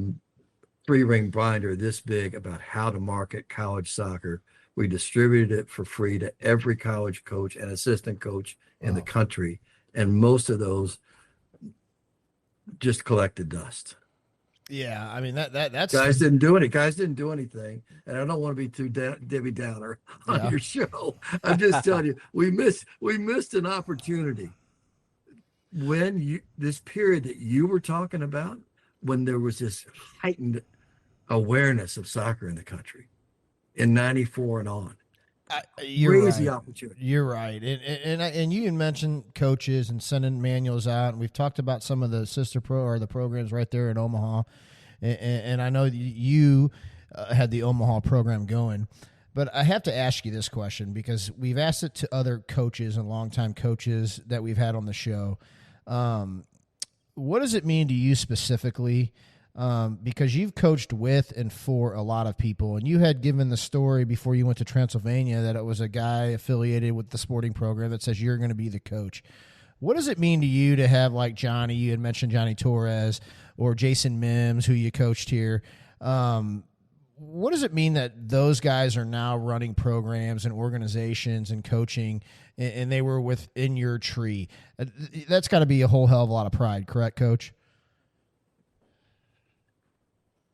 Speaker 3: 3-ring binder this big about how to market college soccer. We distributed it for free to every college coach and assistant coach in the country. And most of those just collected dust.
Speaker 2: Yeah, I mean that's
Speaker 3: guys didn't do anything, and I don't want to be too Debbie Downer on your show. I'm just telling you, we missed an opportunity when this period that you were talking about, when there was this heightened awareness of soccer in the country in '94 and on. Crazy opportunity.
Speaker 2: You're right, and you mentioned coaches and sending manuals out, and we've talked about some of the sister the programs right there in Omaha, and I know you had the Omaha program going, but I have to ask you this question because we've asked it to other coaches and longtime coaches that we've had on the show. What does it mean to you specifically? Because you've coached with and for a lot of people, and you had given the story before you went to Transylvania that it was a guy affiliated with the sporting program that says you're going to be the coach. What does it mean to you to have, like Johnny, you had mentioned Johnny Torres, or Jason Mims, who you coached here? What does it mean that those guys are now running programs and organizations and coaching, and they were within your tree? That's got to be a whole hell of a lot of pride, correct, Coach?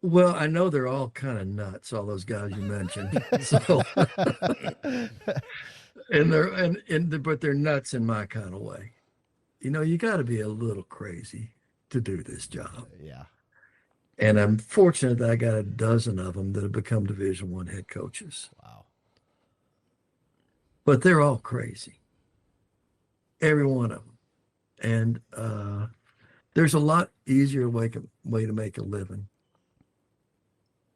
Speaker 3: Well, I know they're all kind of nuts, all those guys you mentioned. So, but they're nuts in my kind of way. You got to be a little crazy to do this job.
Speaker 2: Yeah.
Speaker 3: And I'm fortunate that I got a dozen of them that have become Division I head coaches.
Speaker 2: Wow.
Speaker 3: But they're all crazy. Every one of them. And there's a lot easier way to make a living.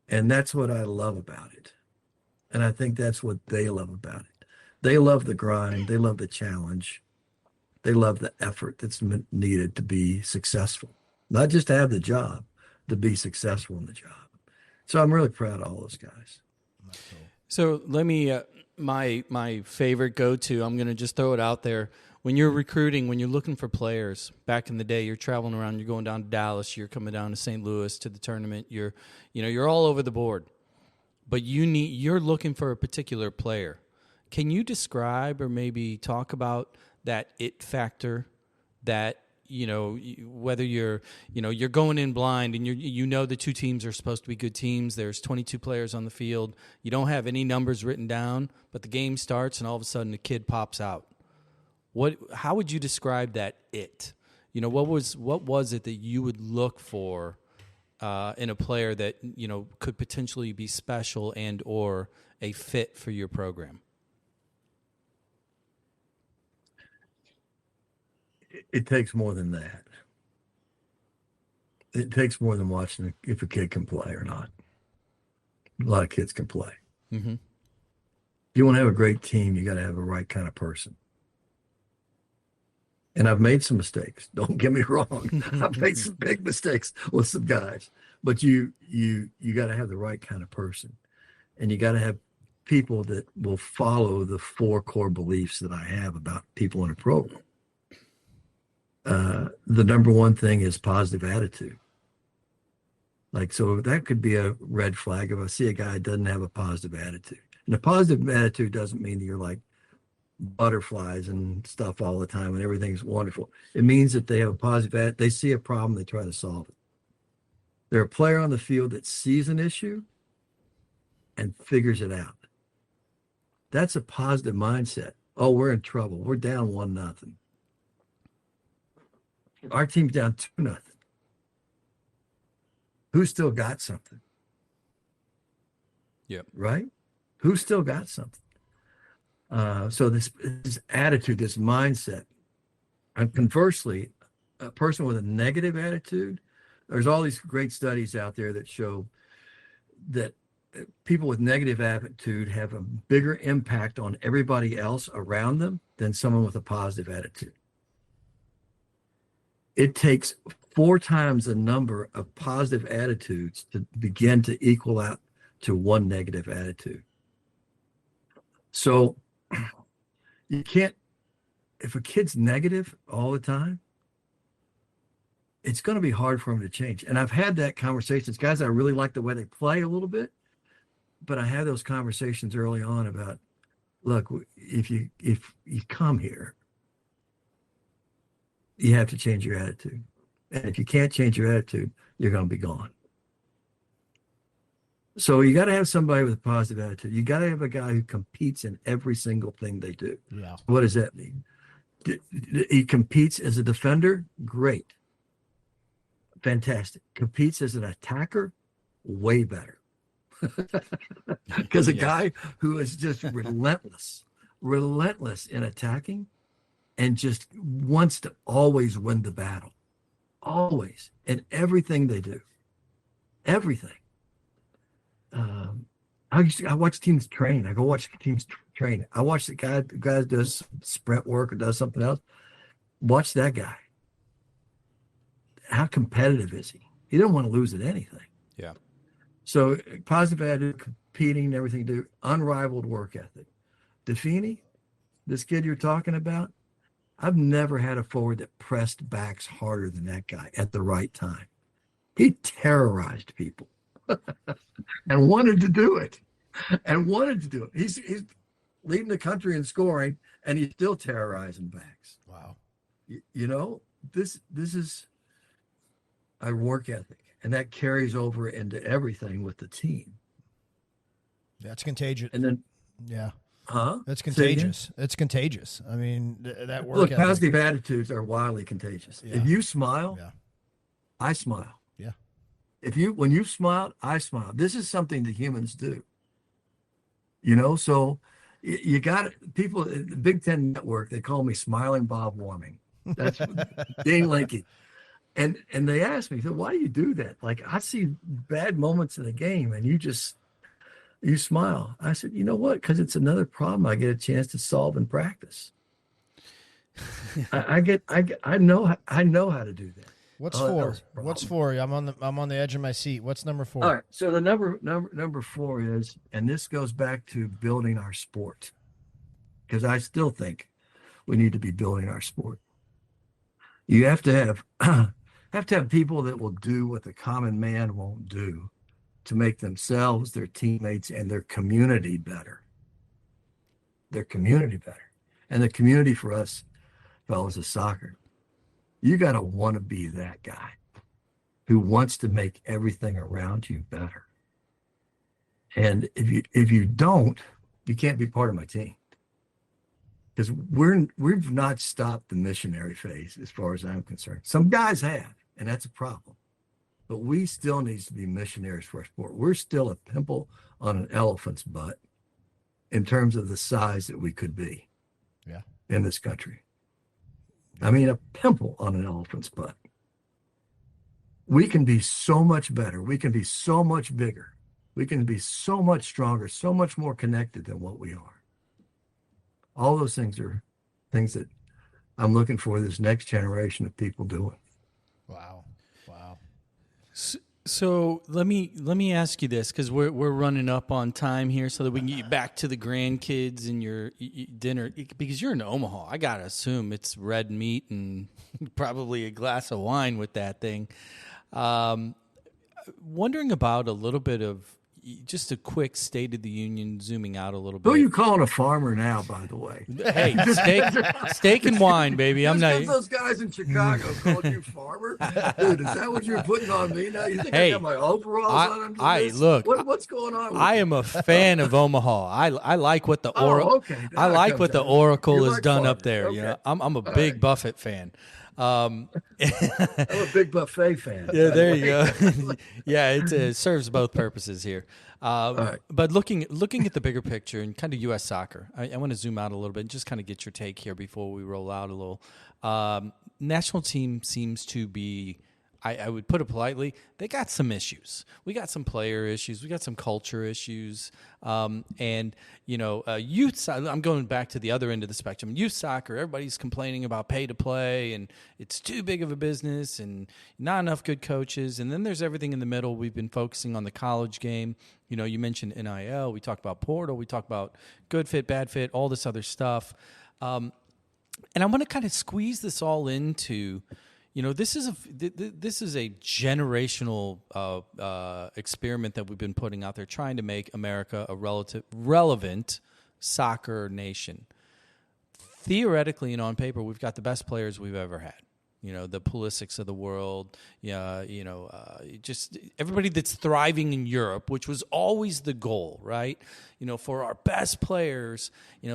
Speaker 3: And that's what I love about it. And I think that's what they love about it. They love the grind. They love the challenge. They love the effort that's needed to be successful. Not just to have the job, to be successful in the job. So I'm really proud of all those guys.
Speaker 1: So let me, my favorite go-to, I'm going to just throw it out there. When you're recruiting, when you're looking for players, back in the day, you're traveling around, you're going down to Dallas, you're coming down to St. Louis to the tournament, you're all over the board. But you're looking for a particular player. Can you describe or maybe talk about that it factor that, whether you're going in blind and the two teams are supposed to be good teams, there's 22 players on the field, you don't have any numbers written down, but the game starts and all of a sudden a kid pops out. How would you describe that it? What was it that you would look for in a player that, could potentially be special and or a fit for your program?
Speaker 3: It takes more than that. It takes more than watching if a kid can play or not. A lot of kids can play.
Speaker 1: Mm-hmm.
Speaker 3: If you want to have a great team, you got to have the right kind of person. And I've made some mistakes. Don't get me wrong. I've made some big mistakes with some guys. But you got to have the right kind of person. And you got to have people that will follow the 4 core beliefs that I have about people in a program. The number one thing is positive attitude. So that could be a red flag if I see a guy that doesn't have a positive attitude. And a positive attitude doesn't mean that you're like butterflies and stuff all the time and everything's wonderful. It means that they have a positive attitude. They see a problem, they try to solve it. They're a player on the field that sees an issue and figures it out. That's a positive mindset. Oh, we're in trouble. We're down 1-0. Our team's down 2-0. Who's still got something?
Speaker 1: Yep.
Speaker 3: Right? Who's still got something? So this attitude, this mindset. And conversely, a person with a negative attitude, there's all these great studies out there that show that people with negative attitude have a bigger impact on everybody else around them than someone with a positive attitude. It takes 4 times the number of positive attitudes to begin to equal out to one negative attitude. So you can't, if a kid's negative all the time, it's going to be hard for him to change. And I've had that conversations, guys, I really like the way they play a little bit, but I had those conversations early on about, look, if you come here, you have to change your attitude. And if you can't change your attitude, you're going to be gone. So you got to have somebody with a positive attitude. You got to have a guy who competes in every single thing they do.
Speaker 2: Yeah.
Speaker 3: What does that mean? He competes as a defender? Great. Fantastic. Competes as an attacker? Way better. Because a guy who is just relentless in attacking and just wants to always win the battle. Always. In everything they do. Everything. I watch teams train. I go watch teams train. I watch the guy does sprint work or does something else. Watch that guy. How competitive is he? He doesn't want to lose at anything.
Speaker 1: Yeah.
Speaker 3: So positive attitude, competing, everything to do, unrivaled work ethic. Defini, this kid you're talking about, I've never had a forward that pressed backs harder than that guy at the right time. He terrorized people and wanted to do it. He's leading the country in scoring, and he's still terrorizing backs.
Speaker 2: Wow.
Speaker 3: You know, this is a work ethic, and that carries over into everything with the team.
Speaker 2: That's contagious.
Speaker 3: And then,
Speaker 2: yeah.
Speaker 3: Huh?
Speaker 2: That's contagious. It's contagious. I mean, that work
Speaker 3: Look,
Speaker 2: ethic.
Speaker 3: positive attitudes are wildly contagious.
Speaker 2: Yeah.
Speaker 3: If you smile,
Speaker 2: Yeah.
Speaker 3: I smile.
Speaker 2: Yeah.
Speaker 3: When you smile, I smile. This is something that humans do. You know, so you got people, the Big Ten Network, they call me Smiling Bob Warming. That's Dean Linke. And they asked me, why do you do that? Like, I see bad moments in the game and you smile. I said, you know what? Because it's another problem I get a chance to solve in practice. I know how to do that.
Speaker 2: What's four? I'm on the edge of my seat. What's number 4?
Speaker 3: All right. So the number 4 is, and this goes back to building our sport, because I still think we need to be building our sport. You have to have people that will do what the common man won't do to make themselves, their teammates, and their community better. Their community better. And the community for us, fellas, is soccer. You got to want to be that guy who wants to make everything around you better. And if you don't, you can't be part of my team. Because we've not stopped the missionary phase as far as I'm concerned. Some guys have, and that's a problem. But we still need to be missionaries for our sport. We're still a pimple on an elephant's butt in terms of the size that we could be in this country. I mean, a pimple on an elephant's butt. We can be so much better. We can be so much bigger. We can be so much stronger, so much more connected than what we are. All those things are things that I'm looking for this next generation of people doing.
Speaker 2: Wow.
Speaker 1: So let me ask you this, because we're running up on time here, so that we can get you back to the grandkids and your dinner, because you're in Omaha. I gotta assume it's red meat and probably a glass of wine with that thing. Wondering about a little bit of just a quick State of the Union, zooming out a little
Speaker 3: Who
Speaker 1: bit.
Speaker 3: are you calling a farmer now, by the way?
Speaker 1: Hey, steak and wine, baby. I'm
Speaker 3: Just
Speaker 1: not.
Speaker 3: 'cause those guys in Chicago called you farmer, dude. Is that what you're putting on me now? You think I
Speaker 1: Hey,
Speaker 3: got my overalls on under this?
Speaker 1: look.
Speaker 3: What's going on? With
Speaker 1: I
Speaker 3: you?
Speaker 1: am a fan of Omaha. I like what the
Speaker 3: okay. Now
Speaker 1: I
Speaker 3: it
Speaker 1: like
Speaker 3: comes
Speaker 1: what the
Speaker 3: out.
Speaker 1: Oracle
Speaker 3: You
Speaker 1: has
Speaker 3: like
Speaker 1: done up
Speaker 3: farmers.
Speaker 1: there.
Speaker 3: Okay.
Speaker 1: You know, I'm a big
Speaker 3: right.
Speaker 1: Buffett fan.
Speaker 3: I'm a big buffet fan.
Speaker 1: Yeah,
Speaker 3: by the
Speaker 1: there
Speaker 3: way.
Speaker 1: you go. Yeah, it serves both purposes here.
Speaker 3: right.
Speaker 1: But looking at the bigger picture and kind of U.S. soccer, I want to zoom out a little bit and just kind of get your take here before we roll out a little. National team seems to be, I would put it politely, they got some issues. We got some player issues. We got some culture issues. And, youth, I'm going back to the other end of the spectrum. Youth soccer, everybody's complaining about pay to play, and it's too big of a business and not enough good coaches. And then there's everything in the middle. We've been focusing on the college game. You mentioned NIL. We talked about portal. We talked about good fit, bad fit, all this other stuff. And I want to kind of squeeze this all into, this is a generational experiment that we've been putting out there, trying to make America a relevant soccer nation. Theoretically and on paper, we've got the best players we've ever had. The Pulisic's of the world, just everybody that's thriving in Europe, which was always the goal, right? For our best players,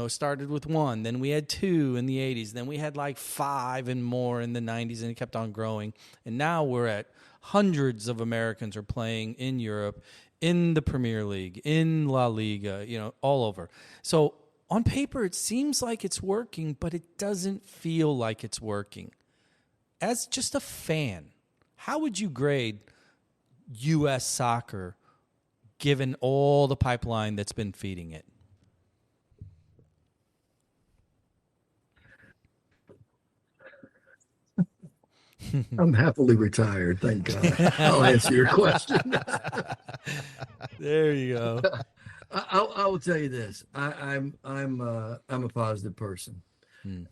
Speaker 1: started with one, then we had two in the 80s, then we had like five and more in the 90s, and it kept on growing. And now we're at hundreds of Americans are playing in Europe, in the Premier League, in La Liga, all over. So on paper, it seems like it's working, but it doesn't feel like it's working. As just a fan, how would you grade U.S. soccer given all the pipeline that's been feeding it?
Speaker 3: I'm happily retired, thank God. I'll answer your question.
Speaker 1: There you go.
Speaker 3: I will tell you this. I'm a positive person,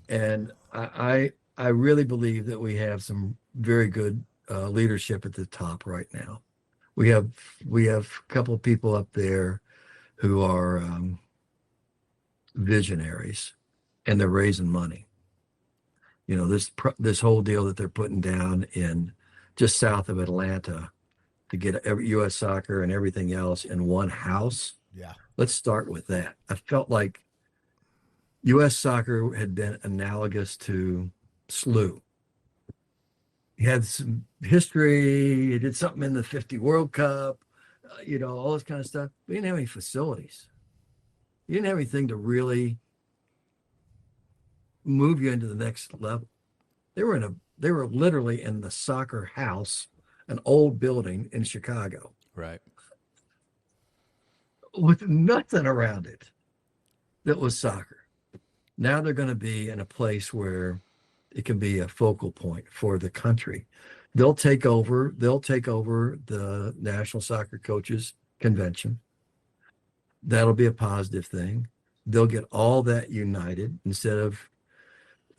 Speaker 3: and I really believe that we have some very good leadership at the top right now. We have a couple of people up there who are visionaries, and they're raising money. This whole deal that they're putting down in just south of Atlanta to get U.S. soccer and everything else in one house.
Speaker 2: Yeah.
Speaker 3: Let's start with that. I felt like U.S. soccer had been analogous to SLU. He had some history. He did something in the 50 World Cup, all this kind of stuff. We didn't have any facilities. You didn't have anything to really move you into the next level. They were literally in the soccer house, an old building in Chicago.
Speaker 1: Right.
Speaker 3: With nothing around it that was soccer. Now they're going to be in a place where it can be a focal point for the country. They'll take over the National Soccer Coaches Convention. That'll be a positive thing. They'll get all that united instead of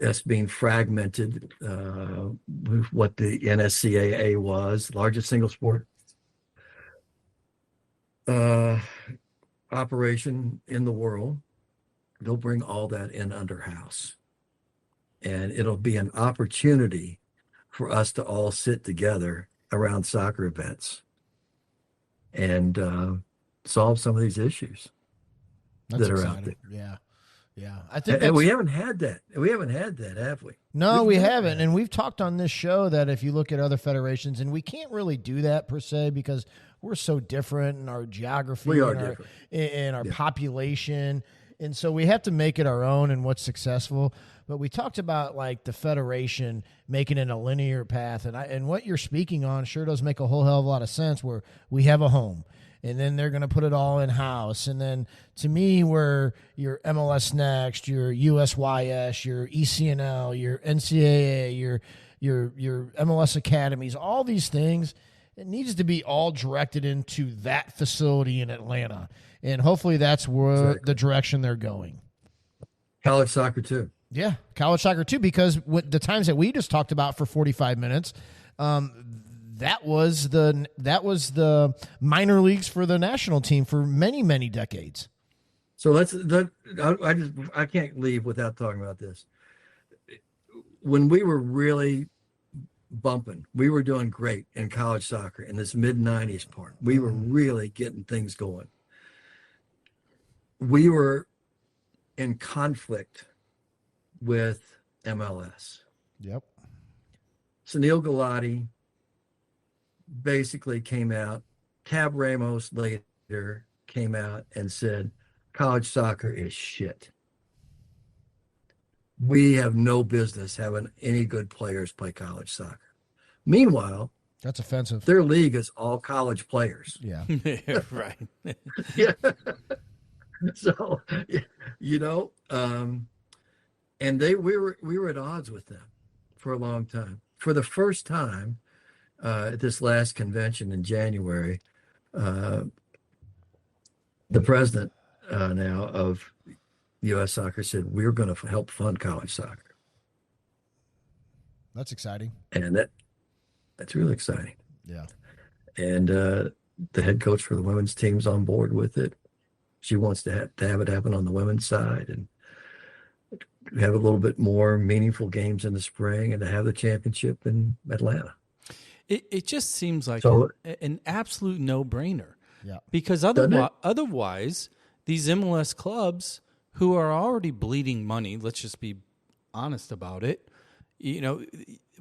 Speaker 3: us being fragmented with what the NCAA was, largest single sport operation in the world. They'll bring all that in under house. And it'll be an opportunity for us to all sit together around soccer events and solve some of these issues that are out there.
Speaker 2: Yeah. Yeah. I think
Speaker 3: and we haven't had that. We haven't had that, have we?
Speaker 2: No, we haven't. And we've talked on this show that if you look at other federations, and we can't really do that per se because we're so different in our geography and our population. And so we have to make it our own and what's successful. But we talked about like the federation making it a linear path. And what you're speaking on sure does make a whole hell of a lot of sense, where we have a home and then they're going to put it all in house. And then to me, where your MLS Next, your USYS, your ECNL, your NCAA, your MLS academies, all these things, it needs to be all directed into that facility in Atlanta. And hopefully that's where the direction they're going.
Speaker 3: College soccer too.
Speaker 2: Yeah, college soccer too, because the times that we just talked about for 45 minutes, that was the minor leagues for the national team for many, many decades.
Speaker 3: So I can't leave without talking about this. When we were really bumping, we were doing great in college soccer in this mid-90s part. We were really getting things going. We were in conflict with MLS.
Speaker 2: Yep.
Speaker 3: Sunil Gulati basically came out. Tab Ramos later came out and said, college soccer is shit. We have no business having any good players play college soccer. Meanwhile,
Speaker 2: that's offensive.
Speaker 3: Their league is all college players.
Speaker 2: Yeah.
Speaker 1: Right.
Speaker 3: Yeah. So, and we were at odds with them for a long time. For the first time at this last convention in January, the president now of U.S. Soccer said, we're going to help fund college soccer.
Speaker 2: That's exciting.
Speaker 3: And that's really exciting.
Speaker 2: Yeah.
Speaker 3: And the head coach for the women's team's on board with it. She wants to have it happen on the women's side and have a little bit more meaningful games in the spring and to have the championship in Atlanta.
Speaker 1: It just seems like an absolute no-brainer.
Speaker 2: Yeah.
Speaker 1: Because otherwise, these MLS clubs who are already bleeding money, let's just be honest about it,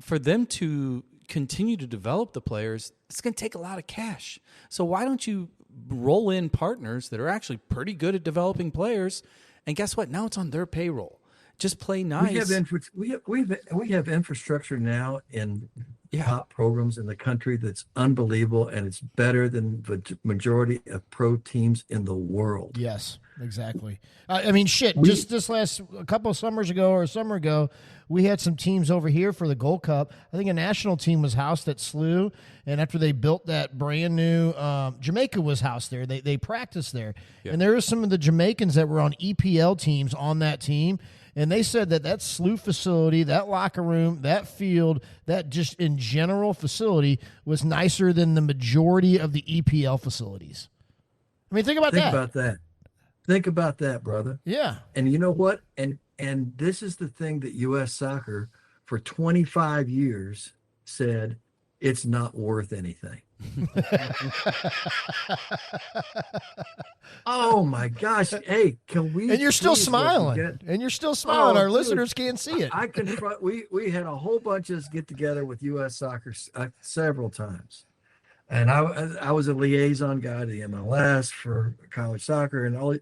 Speaker 1: for them to continue to develop the players, it's going to take a lot of cash. So why don't you roll in partners that are actually pretty good at developing players? And guess what? Now it's on their payroll. Just play nice.
Speaker 3: We have infrastructure now in top programs in the country that's unbelievable, and it's better than the majority of pro teams in the world.
Speaker 2: Yes, exactly. I mean, just this a couple of summers ago or a summer ago, we had some teams over here for the Gold Cup. I think a national team was housed at SLU, and after they built that brand new Jamaica was housed there. They practiced there, and there were some of the Jamaicans that were on EPL teams on that team. And they said that SLU facility, that locker room, that field, that just in general facility was nicer than the majority of the EPL facilities. I mean, think about that.
Speaker 3: Think about that, brother.
Speaker 2: Yeah.
Speaker 3: And you know what? And this is the thing that U.S. Soccer for 25 years said, it's not worth anything. Oh my gosh! Hey, can we?
Speaker 2: And you're still smiling. And you're still smiling. Our listeners can't see it.
Speaker 3: I confront. We had a whole bunch of us get together with U.S. Soccer several times, and I was a liaison guy to the MLS for college soccer and all.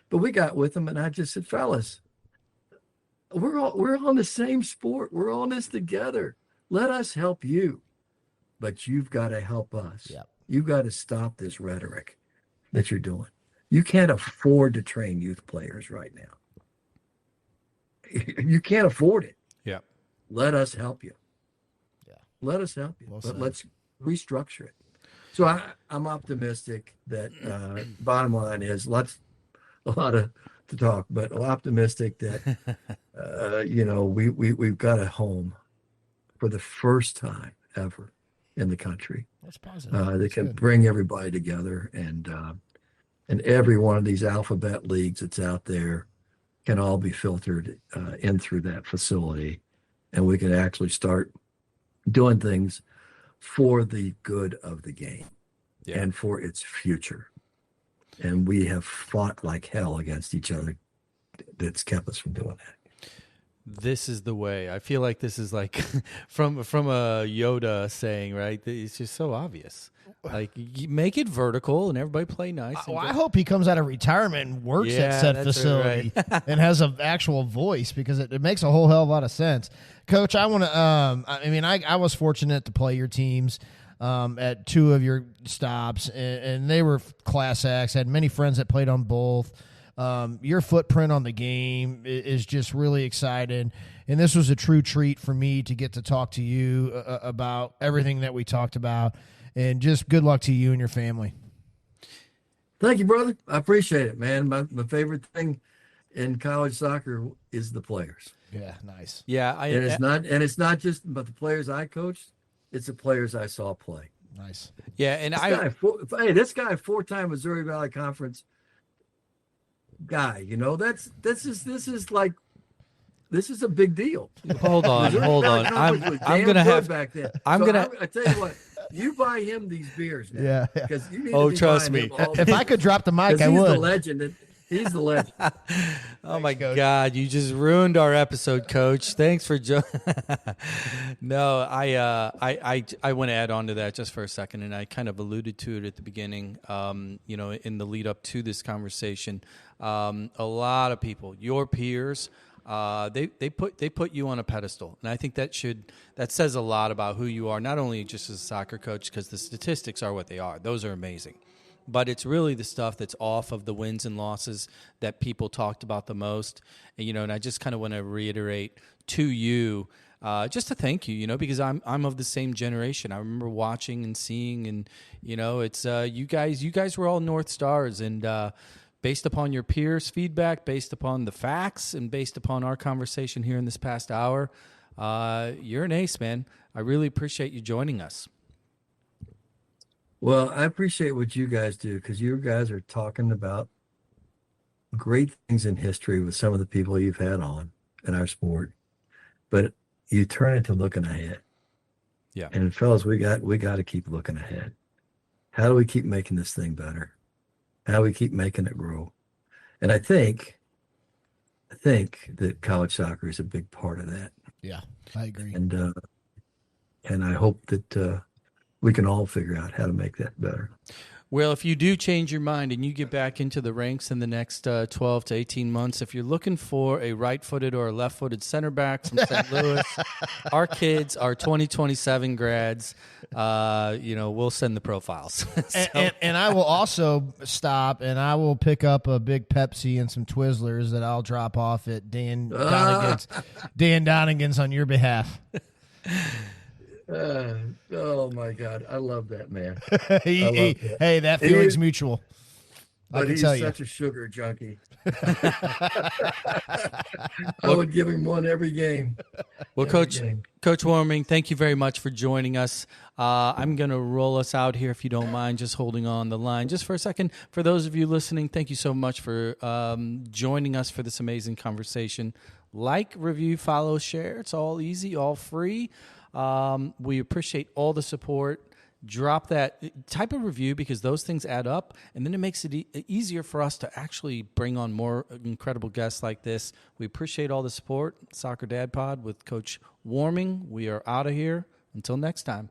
Speaker 3: But we got with them, and I just said, fellas, we're on the same sport. We're on this together. Let us help you. But you've got to help us.
Speaker 2: Yep.
Speaker 3: You've got to stop this rhetoric that you're doing. You can't afford to train youth players right now. You can't afford it.
Speaker 1: Yeah.
Speaker 3: Let us help you.
Speaker 2: Yeah.
Speaker 3: Let us help you.
Speaker 2: Well
Speaker 3: but
Speaker 2: said.
Speaker 3: let's restructure it. So I'm optimistic that bottom line is a lot to talk, but I'm optimistic that we've got a home for the first time ever in the country.
Speaker 2: That's positive.
Speaker 3: They can bring everybody together, and every one of these alphabet leagues that's out there can all be filtered in through that facility, and we can actually start doing things for the good of the game and for its future. And we have fought like hell against each other. That's kept us from doing that.
Speaker 1: This is the way. I feel like this is like from a Yoda saying, right? It's just so obvious. Like, you make it vertical and everybody play nice.
Speaker 2: I hope he comes out of retirement and works at said facility and has an actual voice, because it makes a whole hell of a lot of sense. Coach, I want to. I was fortunate to play your teams at two of your stops, and they were class acts. I had many friends that played on both. Your footprint on the game is just really exciting, and this was a true treat for me to get to talk to you about everything that we talked about, and just good luck to you and your family.
Speaker 3: Thank you, brother. I appreciate it, man. My favorite thing in college soccer is the players.
Speaker 2: Yeah, nice.
Speaker 1: Yeah,
Speaker 3: it's not just about the players I coached. It's the players I saw play.
Speaker 2: Nice.
Speaker 1: Yeah, and
Speaker 3: This guy, 4-time Missouri Valley Conference guy. This is a big deal.
Speaker 1: hold on.
Speaker 3: Conference was
Speaker 1: I'm
Speaker 3: damn
Speaker 1: gonna
Speaker 3: good
Speaker 1: have.
Speaker 3: back then.
Speaker 1: I'm gonna.
Speaker 3: I tell you what, you buy him these beers now.
Speaker 2: Yeah.
Speaker 3: Because you need
Speaker 1: Oh,
Speaker 3: to be
Speaker 1: trust
Speaker 3: buying
Speaker 1: me.
Speaker 3: him all
Speaker 2: If I could drop the mic, I
Speaker 3: he's
Speaker 2: would.
Speaker 3: the legend. He's the legend.
Speaker 1: Oh my
Speaker 2: Coach.
Speaker 1: God! You just ruined our episode, Coach. Thanks for No, I want to add on to that just for a second, and I kind of alluded to it at the beginning. In the lead up to this conversation, a lot of people, your peers, they put you on a pedestal, and I think that says a lot about who you are, not only just as a soccer coach, because the statistics are what they are; those are amazing. But it's really the stuff that's off of the wins and losses that people talked about the most. And I just kind of want to reiterate to you, just to thank you, because I'm of the same generation. I remember watching and seeing, and, it's you guys were all North Stars. And based upon your peers' feedback, based upon the facts, and based upon our conversation here in this past hour, you're an ace, man. I really appreciate you joining us.
Speaker 3: Well, I appreciate what you guys do because you guys are talking about great things in history with some of the people you've had on in our sport, but you turn it to looking ahead.
Speaker 1: Yeah.
Speaker 3: And fellas, we got to keep looking ahead. How do we keep making this thing better? How do we keep making it grow? And I think that college soccer is a big part of that.
Speaker 2: Yeah, I agree.
Speaker 3: And I hope that we can all figure out how to make that better.
Speaker 1: Well, if you do change your mind and you get back into the ranks in the next 12 to 18 months, if you're looking for a right-footed or a left-footed center back from St. Louis, our kids are 2027 grads. We'll send the profiles.
Speaker 2: And I will also stop and I will pick up a big Pepsi and some Twizzlers that I'll drop off at Dan Donegan's on your behalf.
Speaker 3: Oh my God, I love that man.
Speaker 2: Hey, that feeling's mutual.
Speaker 3: But he's such a sugar junkie. I would give him one every game.
Speaker 1: Well, Coach Warming, thank you very much for joining us. I'm going to roll us out here, if you don't mind, just holding on the line just for a second. For those of you listening, thank you so much for joining us for this amazing conversation. Like, review, follow, share. It's all easy, all free. We appreciate all the support. Drop that type of review because those things add up, and then it makes it easier for us to actually bring on more incredible guests like this. We appreciate all the support. Soccer Dad Pod with Coach Warming. We are out of here. Until next time.